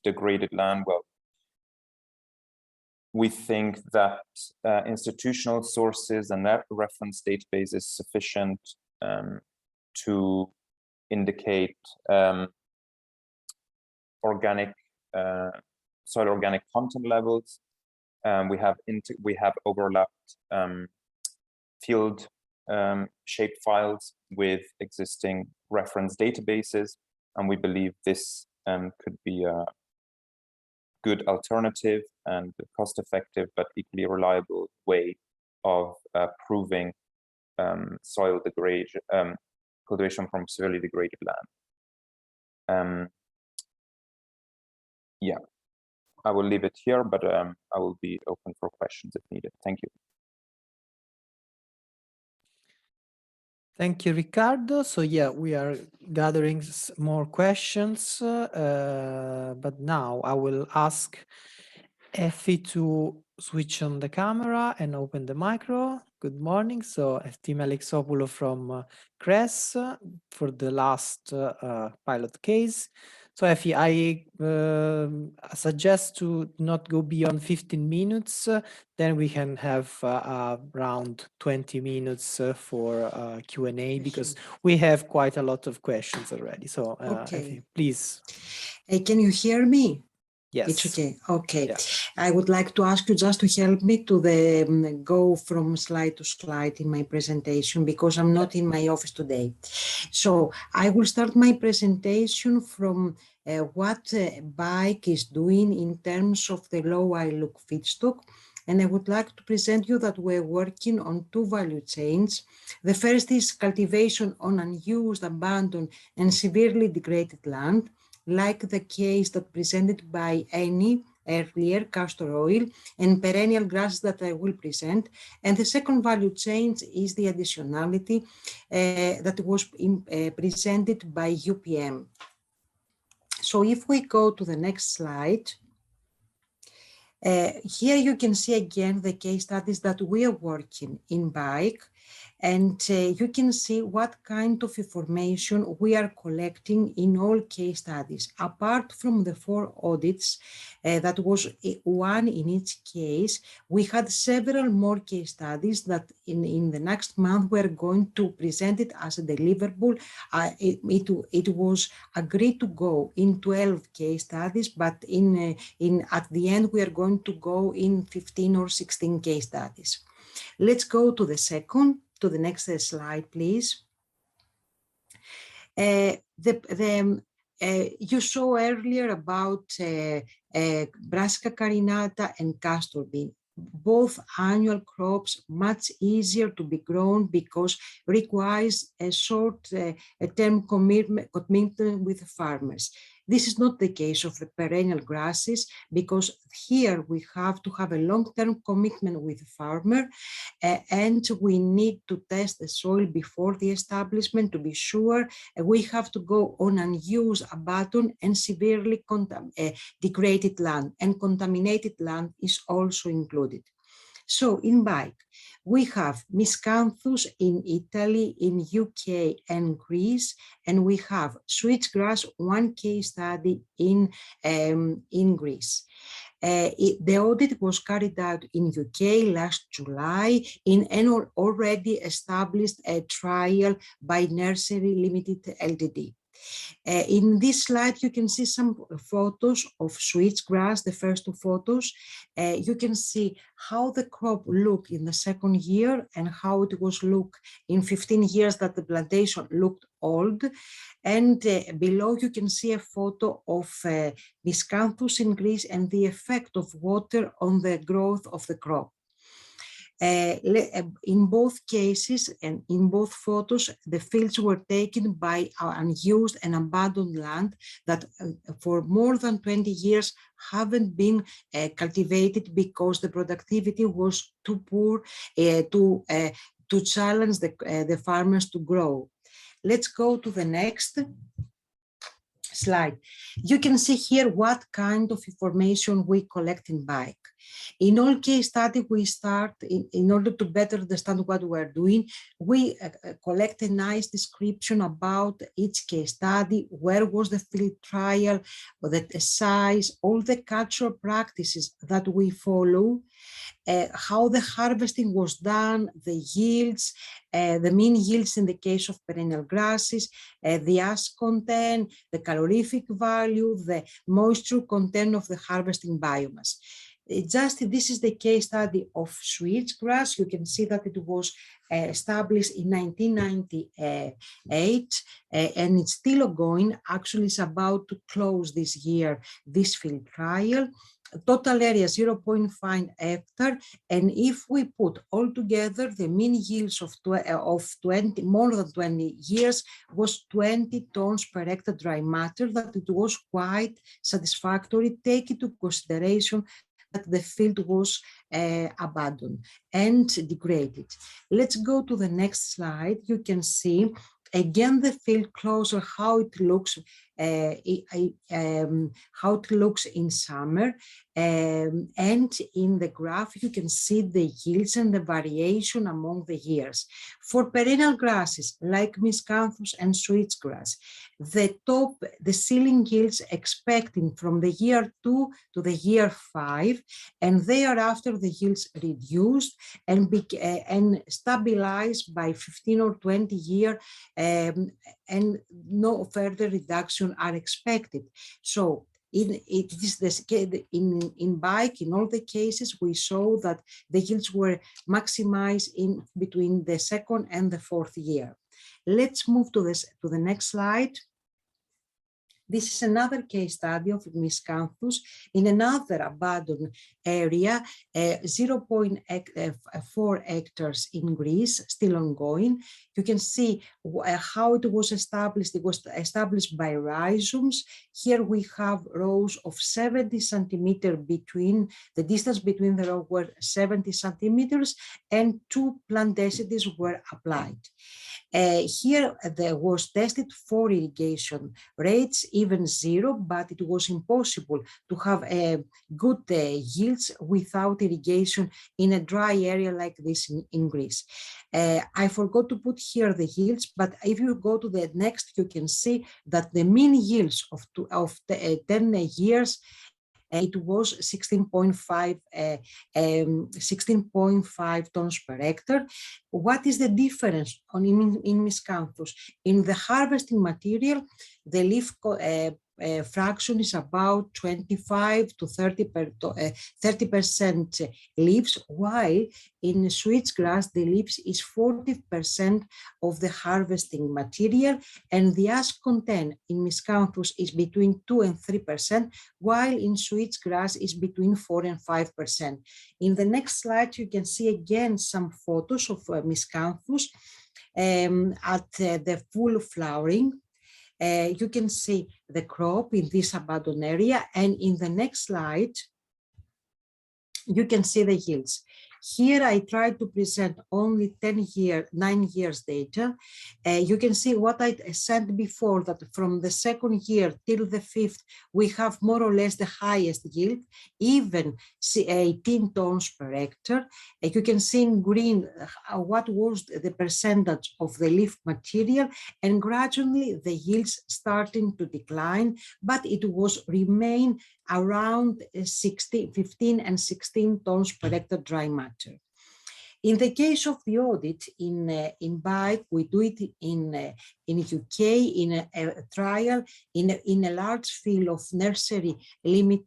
degraded land. Well, we think that institutional sources and that reference database is sufficient to indicate organic soil organic content levels. We have overlapped field shape files with existing reference databases, and we believe this could be a good alternative and cost-effective but equally reliable way of proving soil cultivation from severely degraded land. Yeah, I will leave it here, but I will be open for questions if needed. Thank you. Thank you, Riccardo. So yeah, we are gathering more questions, but now I will ask Effie to switch on the camera and open the micro. Good morning. So Eftim Alexopoulos from CRES for the last pilot case. So Effie, I suggest to not go beyond 15 minutes, then we can have around 20 minutes for Q&A because we have quite a lot of questions already. So Effie, please. Can you hear me? Yes. It's okay. Okay. Yeah. I would like to ask you just to help me to go from slide to slide in my presentation because I'm not in my office today. So I will start my presentation from what BIKE is doing in terms of the low-ILUC feedstock. And I would like to present you that we're working on two value chains. The first is cultivation on unused, abandoned, and severely degraded land, like the case that presented by Annie earlier, castor oil, and perennial grasses that I will present. And the second value chain is the additionality that was presented by UPM. So if we go to the next slide, here you can see again the case studies that we are working in BIKE, and you can see what kind of information we are collecting in all case studies. Apart from the 4 audits, that was one in each case, we had several more case studies that in the next month we're going to present it as a deliverable. It was agreed to go in 12 case studies, but at the end we are going to go in 15 or 16 case studies. Let's go to the next slide, please. You saw earlier about Brassica carinata and castor bean. Both annual crops much easier to be grown because requires a short-term commitment with farmers. This is not the case of the perennial grasses because here we have to have a long-term commitment with the farmer and we need to test the soil before the establishment to be sure. We have to go on unused, abandoned and severely degraded land, and contaminated land is also included. So in BIKE, we have miscanthus in Italy, in UK and Greece, and we have switchgrass, one case study in Greece. The audit was carried out in UK last July in an already established trial by Nursery Limited Ltd. In this slide, you can see some photos of switchgrass, the first 2 photos. You can see how the crop looked in the second year and how it was looked in 15 years that the plantation looked old. And below you can see a photo of miscanthus in Greece and the effect of water on the growth of the crop. In both cases and in both photos, the fields were taken by unused and abandoned land that for more than 20 years haven't been cultivated because the productivity was too poor to challenge the farmers to grow. Let's go to the next slide. You can see here what kind of information we collect in BIKE. In all case study, we start, in order to better understand what we're doing, we collect a nice description about each case study, where was the field trial, the size, all the cultural practices that we follow, how the harvesting was done, the yields, the mean yields in the case of perennial grasses, the ash content, the calorific value, the moisture content of the harvesting biomass. This is the case study of switchgrass. You can see that it was established in 1998 and it's still ongoing. Actually, it's about to close this year, this field trial. Total area 0.5 hectare, and if we put all together the mean yields of 20 more than 20 years was 20 tons per hectare dry matter, that it was quite satisfactory, take into consideration that the field was abandoned and degraded. Let's go to the next slide. You can see again the field closer, how it looks in summer, and in the graph you can see the yields and the variation among the years. For perennial grasses like miscanthus and switchgrass, the ceiling yields expecting from the year 2 to the year 5, and thereafter the yields reduced and stabilized by 15 or 20 years, and no further reduction are expected. So in bike, in all the cases, we saw that the yields were maximized in between the second and the fourth year. Let's move to the next slide. This is another case study of miscanthus in another abandoned area, 0.4 hectares in Greece, still ongoing. You can see how it was established. It was established by rhizomes. Here we have rows of 70 centimeters between, the distance between the rows were 70 centimeters, and 2 plant densities were applied. Here there was tested for irrigation rates, even 0, but it was impossible to have good yields without irrigation in a dry area like this in Greece. I forgot to put here the yields, but if you go to the next, you can see that the mean yields of 10 years, it was 16.5 tons per hectare. What is the difference in miscanthus? In the harvesting material, the leaf fraction is about 25 to 30% leaves, while in switchgrass the leaves is 40% of the harvesting material, and the ash content in miscanthus is between 2 and 3%, while in switchgrass is between 4 and 5%. In the next slide, you can see again some photos of miscanthus at the full flowering. You can see the crop in this abandoned area, and in the next slide, you can see the yields. Here I try to present only 9 years data. You can see what I said before, that from the second year till the 5th, we have more or less the highest yield, even 18 tons per hectare. You can see in green what was the percentage of the leaf material, and gradually the yields starting to decline, but it was remain around 15 and 16 tons per hectare dry matter. In the case of the audit in bike, we do it in UK in a trial in a large field of nursery limit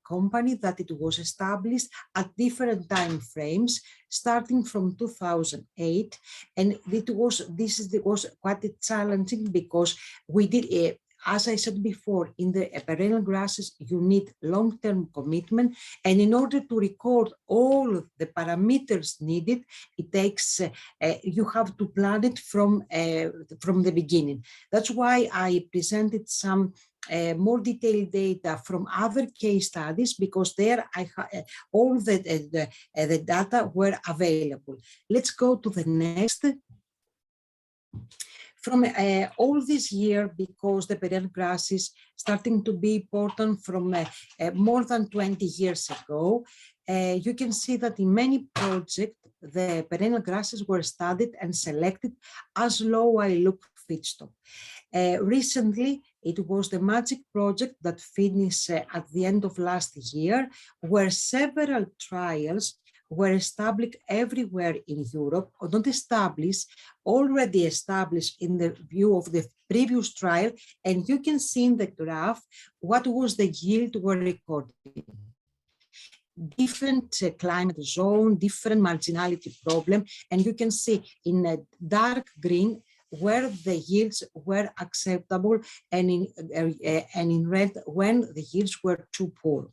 company, that it was established at different time frames, starting from 2008, and this was quite challenging because we did as I said before, in the perennial grasses, you need long-term commitment. And in order to record all of the parameters needed, it takes, you have to plan it from the beginning. That's why I presented some more detailed data from other case studies, because there all the data were available. Let's go to the next. From all this year, because the perennial grasses starting to be important from more than 20 years ago, you can see that in many projects, the perennial grasses were studied and selected as low-ILUC feedstock. Recently, it was the MAGIC project that finished at the end of last year, where several trials were established everywhere in Europe, or not established, already established in the view of the previous trial. And you can see in the graph what was the yield were recorded. Different climate zone, different marginality problem, and you can see in a dark green where the yields were acceptable, and in red when the yields were too poor.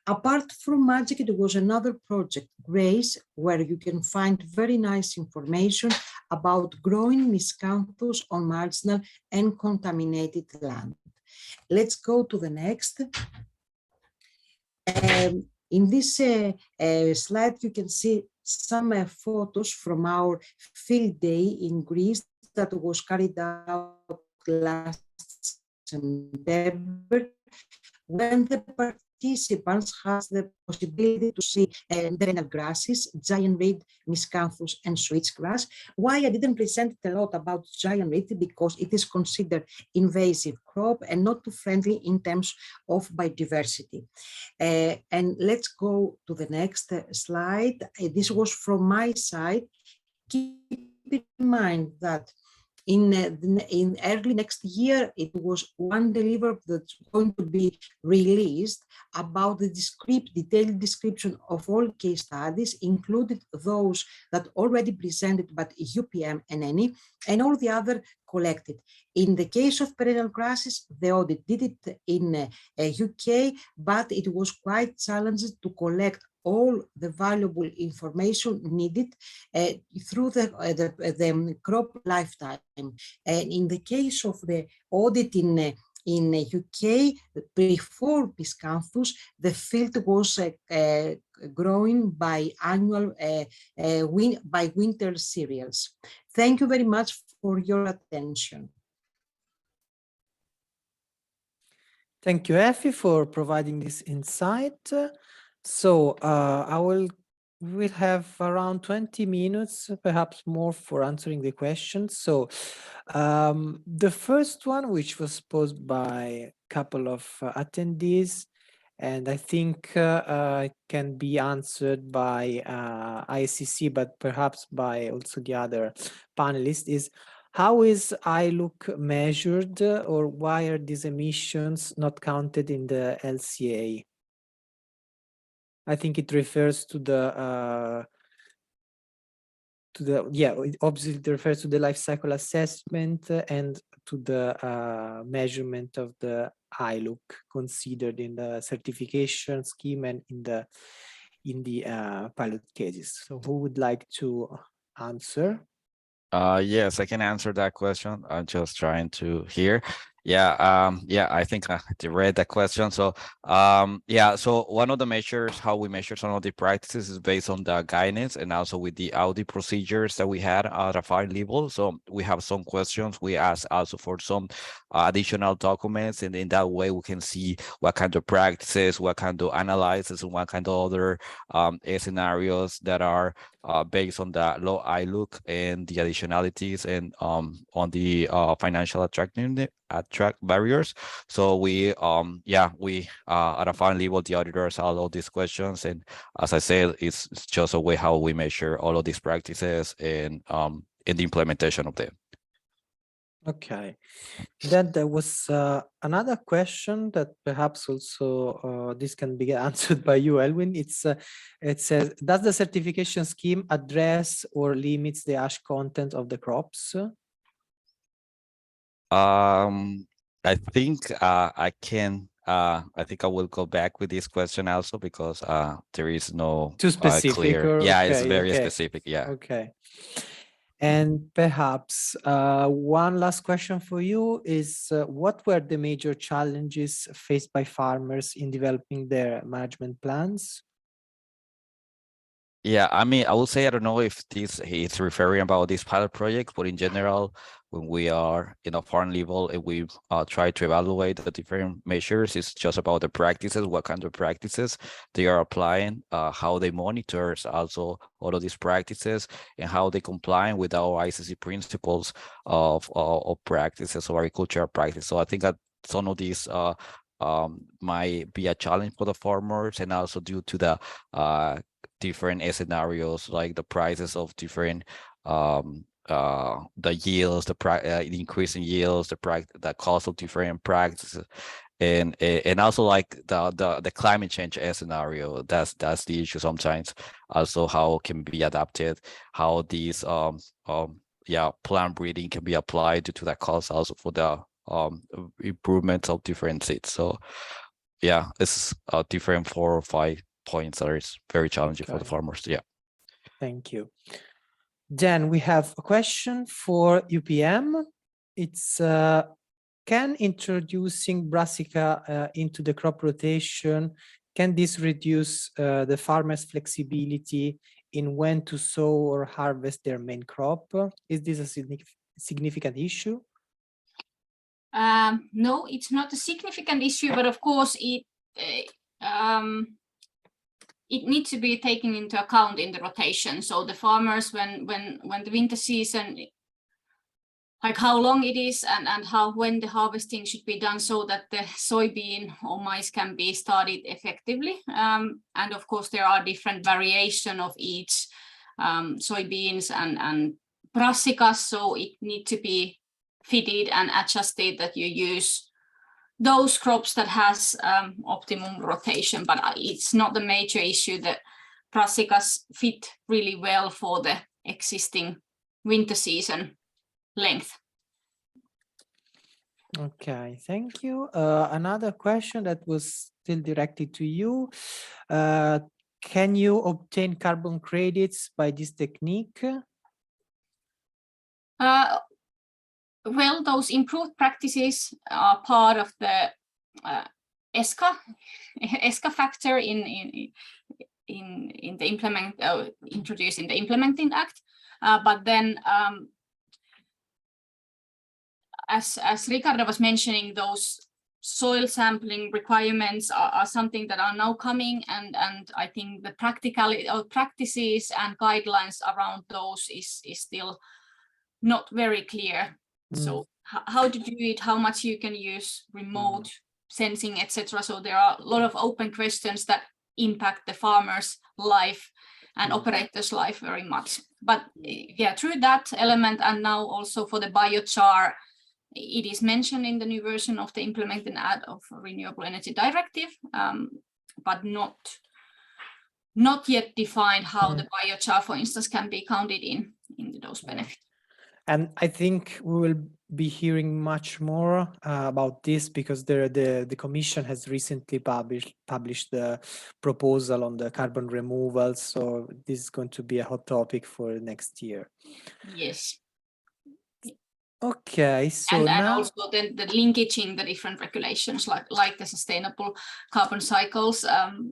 Apart from MAGIC, it was another project, GRACE, where you can find very nice information about growing miscanthus on marginal and contaminated land. Let's go to the next. In this slide, you can see some photos from our field day in Greece that was carried out last September, when the participants had the possibility to see perennial grasses, giant reed, miscanthus, and switchgrass. Why I didn't present a lot about giant reed? Because it is considered invasive crop and not too friendly in terms of biodiversity. And let's go to the next slide. This was from my side. Keep in mind that in early next year, it was one deliverable that's going to be released about the detailed description of all case studies, including those that already presented by UPM and ENI, and all the other collected. In the case of perennial grasses, the audit did it in UK, but it was quite challenging to collect all the valuable information needed through the crop lifetime. And in the case of the audit in UK, before miscanthus, the field was growing by by winter cereals. Thank you very much for your attention. Thank you, Effie, for providing this insight. So we'll have around 20 minutes, perhaps more, for answering the questions. So the first one, which was posed by a couple of attendees, and I think it can be answered by ICC, but perhaps by also the other panelists, is how is ILUC measured, or why are these emissions not counted in the LCA? I think it refers to the obviously it refers to the life cycle assessment and to the measurement of the ILUC considered in the certification scheme and in the pilot cases. So who would like to answer? Yes, I can answer that question. I'm just trying to hear. Yeah, I think I read that question. So, so one of the measures, how we measure some of the practices, is based on the guidance and also with the audit procedures that we had at a file level. So we have some questions. We ask also for some additional documents, and in that way we can see what kind of practices, what kind of analysis, and what kind of other scenarios that are based on the low-ILUC and the additionalities and on the financial attract barriers. So we at a fund level, the auditors all these questions, and as I said, it's just a way how we measure all of these practices and in the implementation of them. Okay. Then there was another question that perhaps also this can be answered by you, Elwin. It says, does the certification scheme address or limits the ash content of the crops? I think I can. I think I will go back with this question also, because there is no too specific. Clear. Yeah, okay, it's very okay. specific. Yeah. Okay. And perhaps one last question for you is, what were the major challenges faced by farmers in developing their management plans? Yeah, I mean, I would say I don't know if this is referring about this pilot project, but in general, when we are in a farm level and we try to evaluate the different measures, it's just about the practices, what kind of practices they are applying, how they monitor also all of these practices, and how they comply with our ICC principles of practices or agricultural practice. So I think that some of these might be a challenge for the farmers, and also due to the different scenarios, like the prices of different the yields, the increase in yields, the cost of different practices, and also like the climate change scenario. That's the issue sometimes. Also, how can be adapted, how these plant breeding can be applied due to that cost, also for the improvements of different seeds. So yeah, it's different 4 or 5 points that is very challenging for the farmers. Yeah. Thank you. Then we have a question for UPM. It's can introducing brassica into the crop rotation, can this reduce the farmers' flexibility in when to sow or harvest their main crop? Is this a significant issue? No, it's not a significant issue, but of course it needs to be taken into account in the rotation. So the farmers, when the winter season, like how long it is and when the harvesting should be done, so that the soybean or maize can be started effectively. And of course, there are different variation of each soybeans and brassicas, so it needs to be fitted and adjusted that you use those crops that has optimum rotation, but it's not the major issue. That brassicas fit really well for the existing winter season length. Okay, thank you. Another question that was still directed to you. Can you obtain carbon credits by this technique? Well, those improved practices are part of the ESCA factor in the introduced in the Implementing Act, but then as Ricardo was mentioning, those soil sampling requirements are something that are now coming, and I think the practicality or practices and guidelines around those is still not very clear. So how to do it, how much you can use remote sensing, etc. So there are a lot of open questions that impact the farmer's life and operators' life very much. But yeah, through that element, and now also for the biochar, it is mentioned in the new version of the Implementing Act of Renewable Energy Directive, but not yet defined how the biochar, for instance, can be counted in those benefits. And I think we will be hearing much more about this, because the Commission has recently published the proposal on the carbon removal. So this is going to be a hot topic for next year. Yes. Okay, so and now also then the linkaging the different regulations, like the sustainable carbon cycles and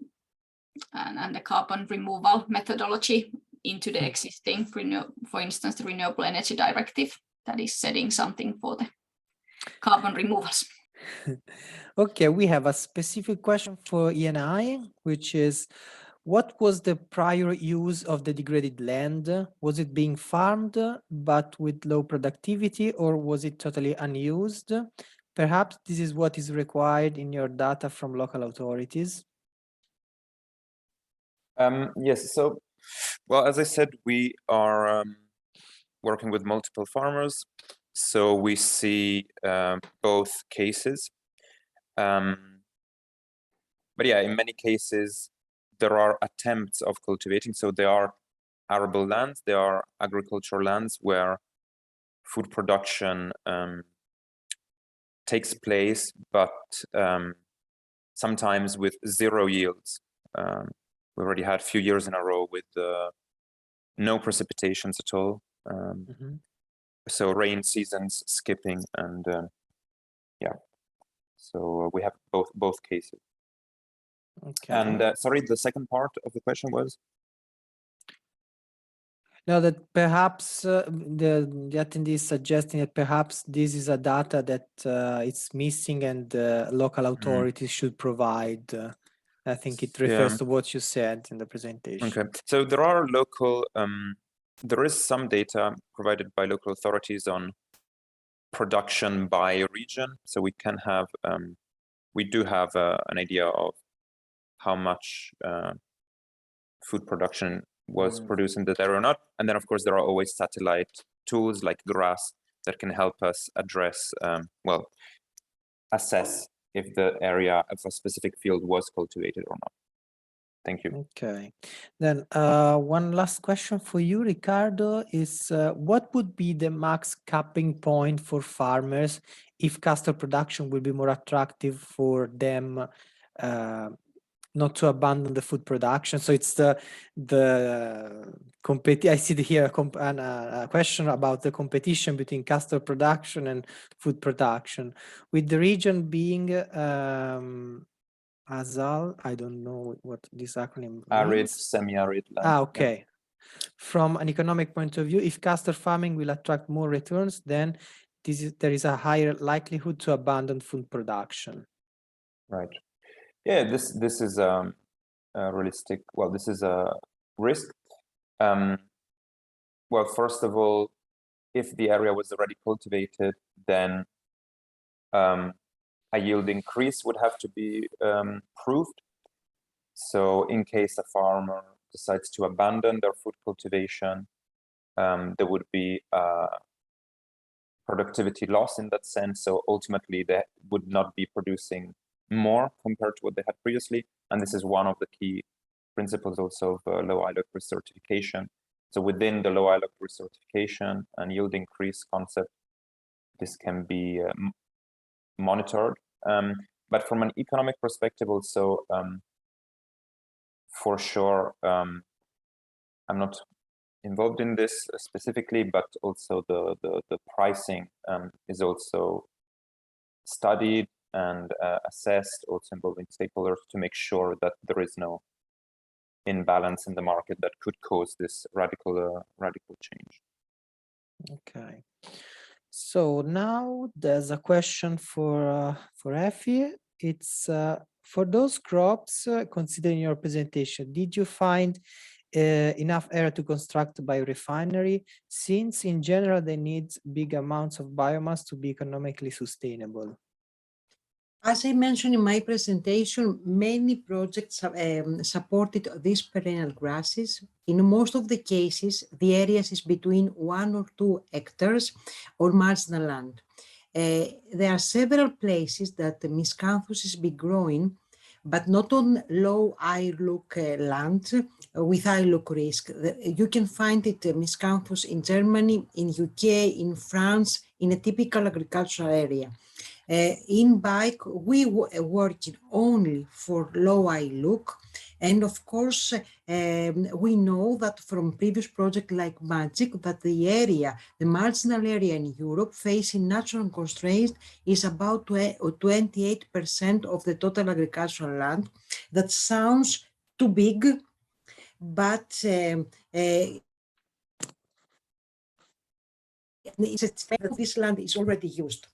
the carbon removal methodology into the existing, for instance, the Renewable Energy Directive that is setting something for the carbon removals. Okay, we have a specific question for ENI, which is, what was the prior use of the degraded land? Was it being farmed but with low productivity, or was it totally unused? Perhaps this is what is required in your data from local authorities. Yes, so, well, as I said, we are working with multiple farmers, so we see both cases. But yeah, in many cases, there are attempts of cultivating, so there are arable lands, there are agricultural lands where food production takes place, but sometimes with zero yields. We already had a few years in a row with no precipitations at all. So rain seasons skipping, and yeah. So we have both cases. Okay. And sorry, the second part of the question was? Now that perhaps the attendee is suggesting that perhaps this is a data that it's missing and local authorities should provide. I think it refers to what you said in the presentation. Okay, so there are local, there is some data provided by local authorities on production by region. So we can have, we do have an idea of how much food production was produced in that area or not. And then of course there are always satellite tools like GRASS that can help us address, well, assess if the area of a specific field was cultivated or not. Thank you. Okay, then one last question for you, Ricardo, is what would be the max capping point for farmers if castor production will be more attractive for them not to abandon the food production? So it's the I see here a question about the competition between castor production and food production, with the region being ASAL, I don't know what this acronym Arid, means. semi-arid land. Okay. Yeah. From an economic point of view, if castor farming will attract more returns, then there is a higher likelihood to abandon food production. Right. Yeah, this is a realistic, well, this is a risk. Well, first of all, if the area was already cultivated, then a yield increase would have to be proved. So in case a farmer decides to abandon their food cultivation, there would be a productivity loss in that sense. So ultimately they would not be producing more compared to what they had previously. And this is one of the key principles also of low-ILUC recertification. So within the low-ILUC recertification and yield increase concept, this can be monitored. But from an economic perspective also, for sure, I'm not involved in this specifically, but also the pricing is also studied and assessed, also involving stakeholders to make sure that there is no imbalance in the market that could cause this radical change. Okay. So now there's a question for Effie. It's for those crops, considering your presentation, did you find enough area to construct a biorefinery, since in general they need big amounts of biomass to be economically sustainable? As I mentioned in my presentation, many projects supported these perennial grasses. In most of the cases, the areas is between 1 or 2 hectares or marginal land. There are several places that the miscanthus is big growing, but not on low ILUC land with ILUC risk. You can find it miscanthus in Germany, in UK, in France, in a typical agricultural area. In bike, we working only for low ILUC. And of course, we know that from previous projects like Magic, that the area, the marginal area in Europe facing natural constraints is about 28% of the total agricultural land. That sounds too big, but this land is already used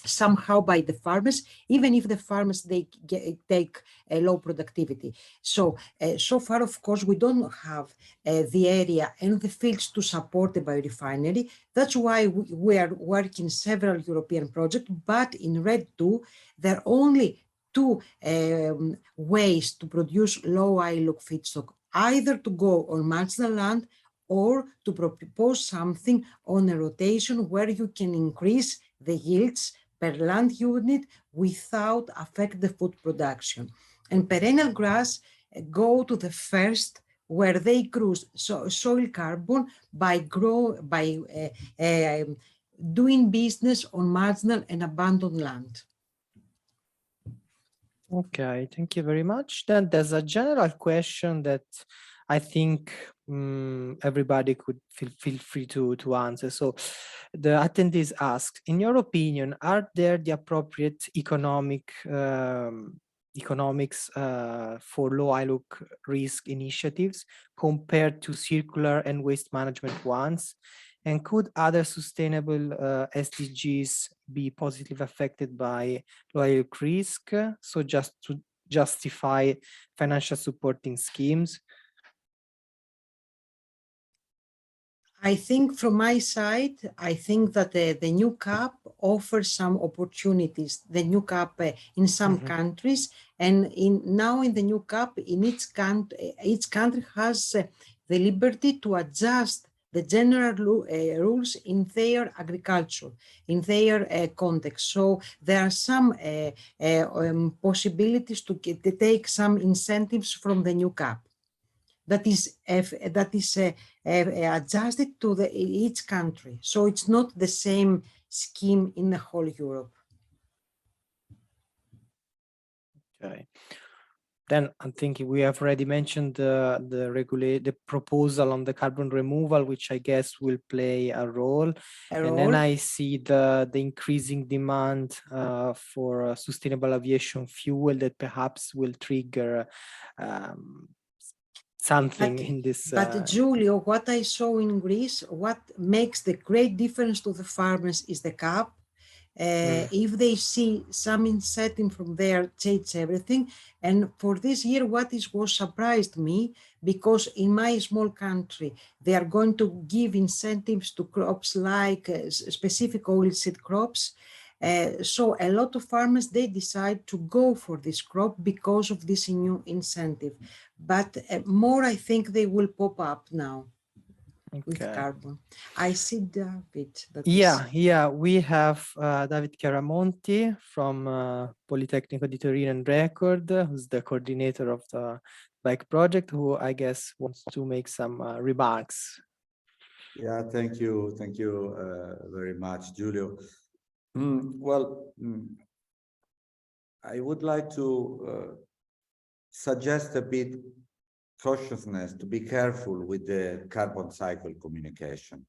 somehow by the farmers, even if the farmers take a low productivity. So so far, of course, we don't have the area and the fields to support the biorefinery. That's why we are working several European projects, but in RED 2, there are only 2 ways to produce low ILUC feedstock, either to go on marginal land or to propose something on a rotation where you can increase the yields per land unit without affect the food production. And perennial grass go to the first where they cruise soil carbon by doing business on marginal and abandoned land. Okay, thank you very much. Then there's a general question that I think everybody could feel free to answer. So the attendees ask, in your opinion, are there the appropriate economic economics for low ILUC risk initiatives compared to circular and waste management ones? And could other sustainable SDGs be positively affected by low ILUC risk? So just to justify financial supporting schemes? I think from my side, I think that the new CAP offers some opportunities, the new CAP in some countries, and now in the new CAP, in each country has the liberty to adjust the general rules in their agriculture, in their context. So there are some possibilities to take some incentives from the new CAP. That is adjusted to each country. So it's not the same scheme in the whole Europe. Okay. Then I'm thinking we have already mentioned the proposal on the carbon removal, which I guess will play a role. And then I see the increasing demand for sustainable aviation fuel that perhaps will trigger something in this. But Giulio, what I saw in Greece, what makes the great difference to the farmers is the CAP. If they see some incentive from there, change everything. And for this year, what was surprised me, because in my small country, they are going to give incentives to crops like specific oilseed crops. So a lot of farmers, they decide to go for this crop because of this new incentive. But more, I think they will pop up now. With carbon. I see David. Yeah, we have David Caramonti from Politecnico di Torino and Record, who's the coordinator of the bike project, who I guess wants to make some remarks. Yeah, thank you very much, Giulio. I would like to suggest a bit cautiousness, to be careful with the carbon cycle communication.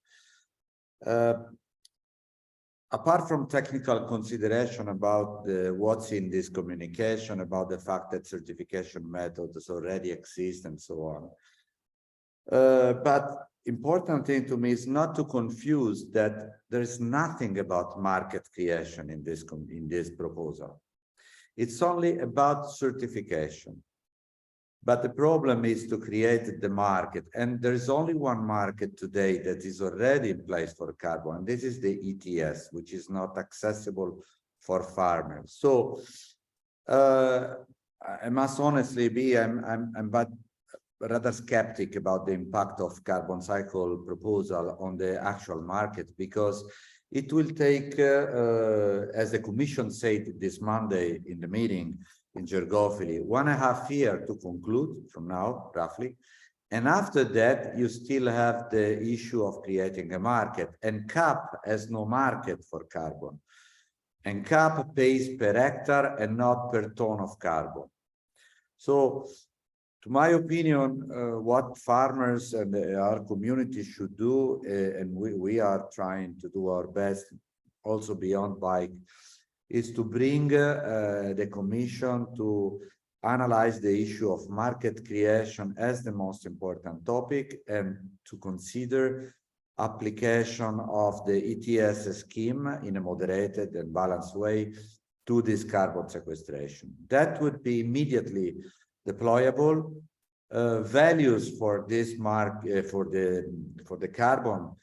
Apart from technical consideration about what's in this communication, about the fact that certification methods already exist and so on. But important thing to me is not to confuse that there is nothing about market creation in this proposal. It's only about certification. But the problem is to create the market. And there is only one market today that is already in place for carbon. And this is the ETS, which is not accessible for farmers. So I must honestly be, I'm but rather skeptic about the impact of carbon cycle proposal on the actual market, because it will take, as the Commission said this Monday in the meeting, in Gergovili, 1.5 years to conclude from now, roughly. And after that, you still have the issue of creating a market. And CAP has no market for carbon. And CAP pays per hectare and not per ton of carbon. So, to my opinion, what farmers and our community should do, and we are trying to do our best, also beyond bike, is to bring the Commission to analyze the issue of market creation as the most important topic, and to consider application of the ETS scheme in a moderated and balanced way to this carbon sequestration. That would be immediately deployable. Values for this for the carbon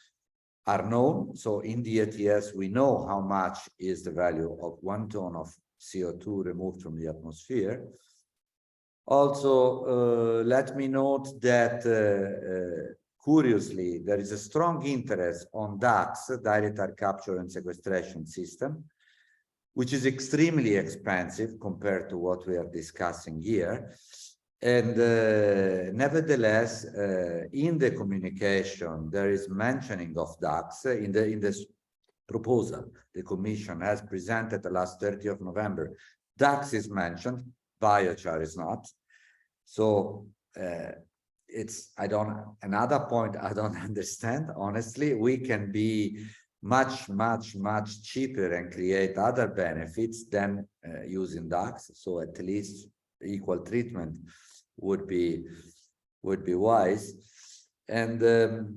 are known. So in the ETS, we know how much is the value of 1 ton of CO2 removed from the atmosphere. Also, let me note that, curiously, there is a strong interest on DACS, direct air capture and sequestration system, which is extremely expensive compared to what we are discussing here. And nevertheless, in the communication, there is mentioning of DACS in this proposal the Commission has presented the last 30th of November. DACS is mentioned, biochar is not. So another point I don't understand, honestly. We can be much, much, much cheaper and create other benefits than using ducts. So at least equal treatment would be wise. And the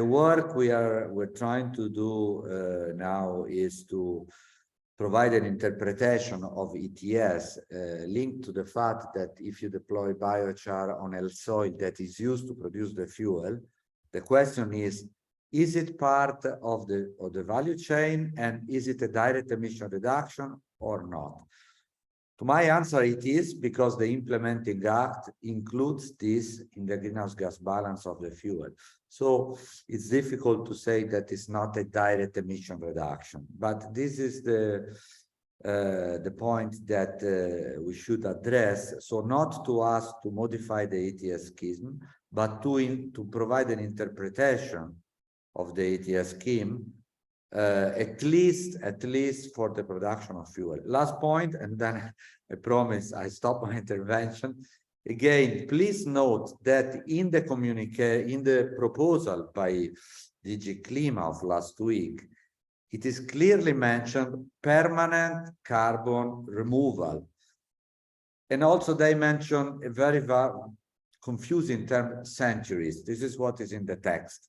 work we're trying to do now is to provide an interpretation of ETS linked to the fact that if you deploy biochar on a soil that is used to produce the fuel, the question is it part of the value chain, and is it a direct emission reduction or not? To my answer, it is, because the implementing act includes this in the greenhouse gas balance of the fuel. So it's difficult to say that it's not a direct emission reduction, but this is the point that we should address. So not to ask to modify the ETS scheme, but to provide an interpretation of the ETS scheme, at least for the production of fuel. Last point, and then I promise I stop my intervention. Again, please note that in the communique, in the proposal by DG Klima of last week, it is clearly mentioned permanent carbon removal. And also they mention a very confusing term, centuries. This is what is in the text.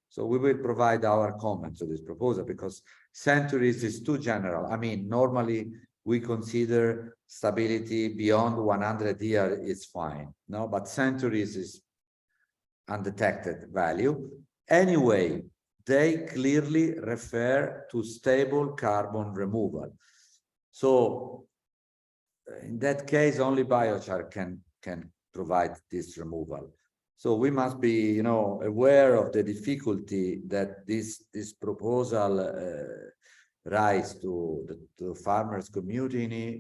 So we will provide our comments to this proposal, because centuries is too general. I mean, normally we consider stability beyond 100 years is fine, no? But centuries is undetected value. Anyway, they clearly refer to stable carbon removal. So in that case, only biochar can provide this removal. So we must be, aware of the difficulty that this proposal rise to the farmers community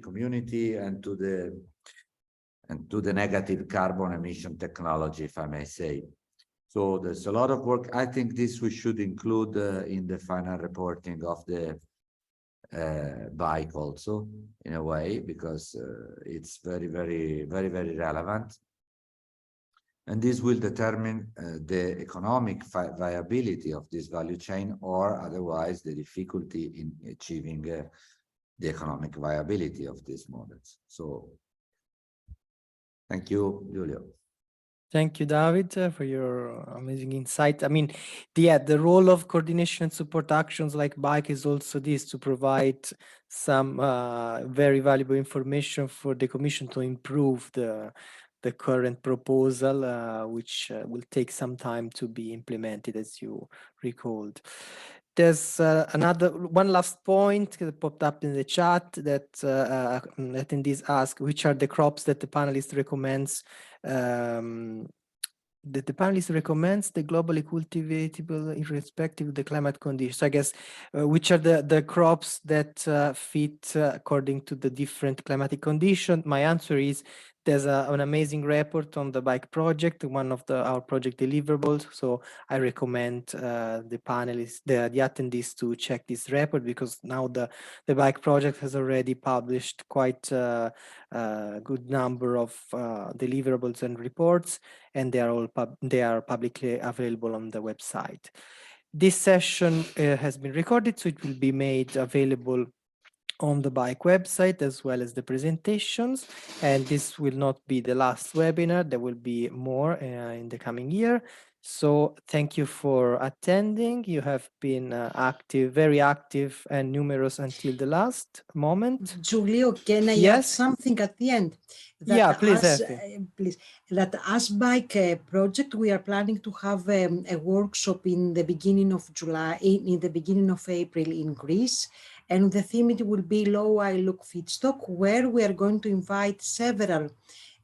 and to the negative carbon emission technology, if I may say. So there's a lot of work. I think this we should include in the final reporting of the bike also, in a way, because it's very, very, very, very relevant. And this will determine the economic viability of this value chain, or otherwise the difficulty in achieving the economic viability of these models. So thank you, Giulio. Thank you, David, for your amazing insight. I mean, the role of coordination and support actions like BIKE is also this, to provide some very valuable information for the Commission to improve the current proposal, which will take some time to be implemented, as you recalled. There's one last point that popped up in the chat that attendees ask, which are the crops that the panelist recommends the globally cultivatable irrespective of the climate conditions. So I guess which are the crops that fit according to the different climatic conditions? My answer is there's an amazing report on the BIKE project, one of our project deliverables. So I recommend the panelists, the attendees to check this report, because now the BIKE project has already published quite a good number of deliverables and reports, and they are publicly available on the website. This session has been recorded, so it will be made available on the BIKE website, as well as the presentations. And this will not be the last webinar. There will be more in the coming year. So thank you for attending. You have been active, very active and numerous until the last moment. Giulio, can I add something at the end? Yeah, please, please. That as BIKE project, we are planning to have a workshop in the beginning of July, in the beginning of April in Greece. And the theme, it will be low-ILUC feedstock, where we are going to invite several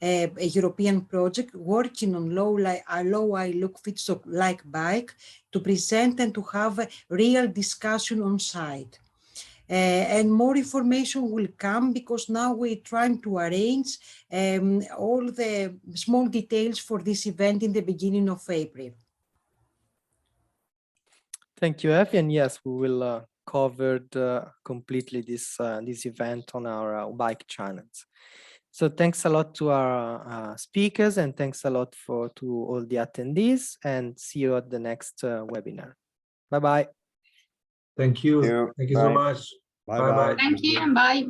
European projects working on low-ILUC feedstock like BIKE to present and to have a real discussion on site. And more information will come, because now we're trying to arrange all the small details for this event in the beginning of April. Thank you, Effie. And yes, we will cover completely this event on our BIKE channels. So thanks a lot to our speakers, and thanks a lot to all the attendees, and see you at the next webinar. Bye-bye. Thank you. Thank you. Thank you so Bye. much. Bye-bye. Thank you and bye.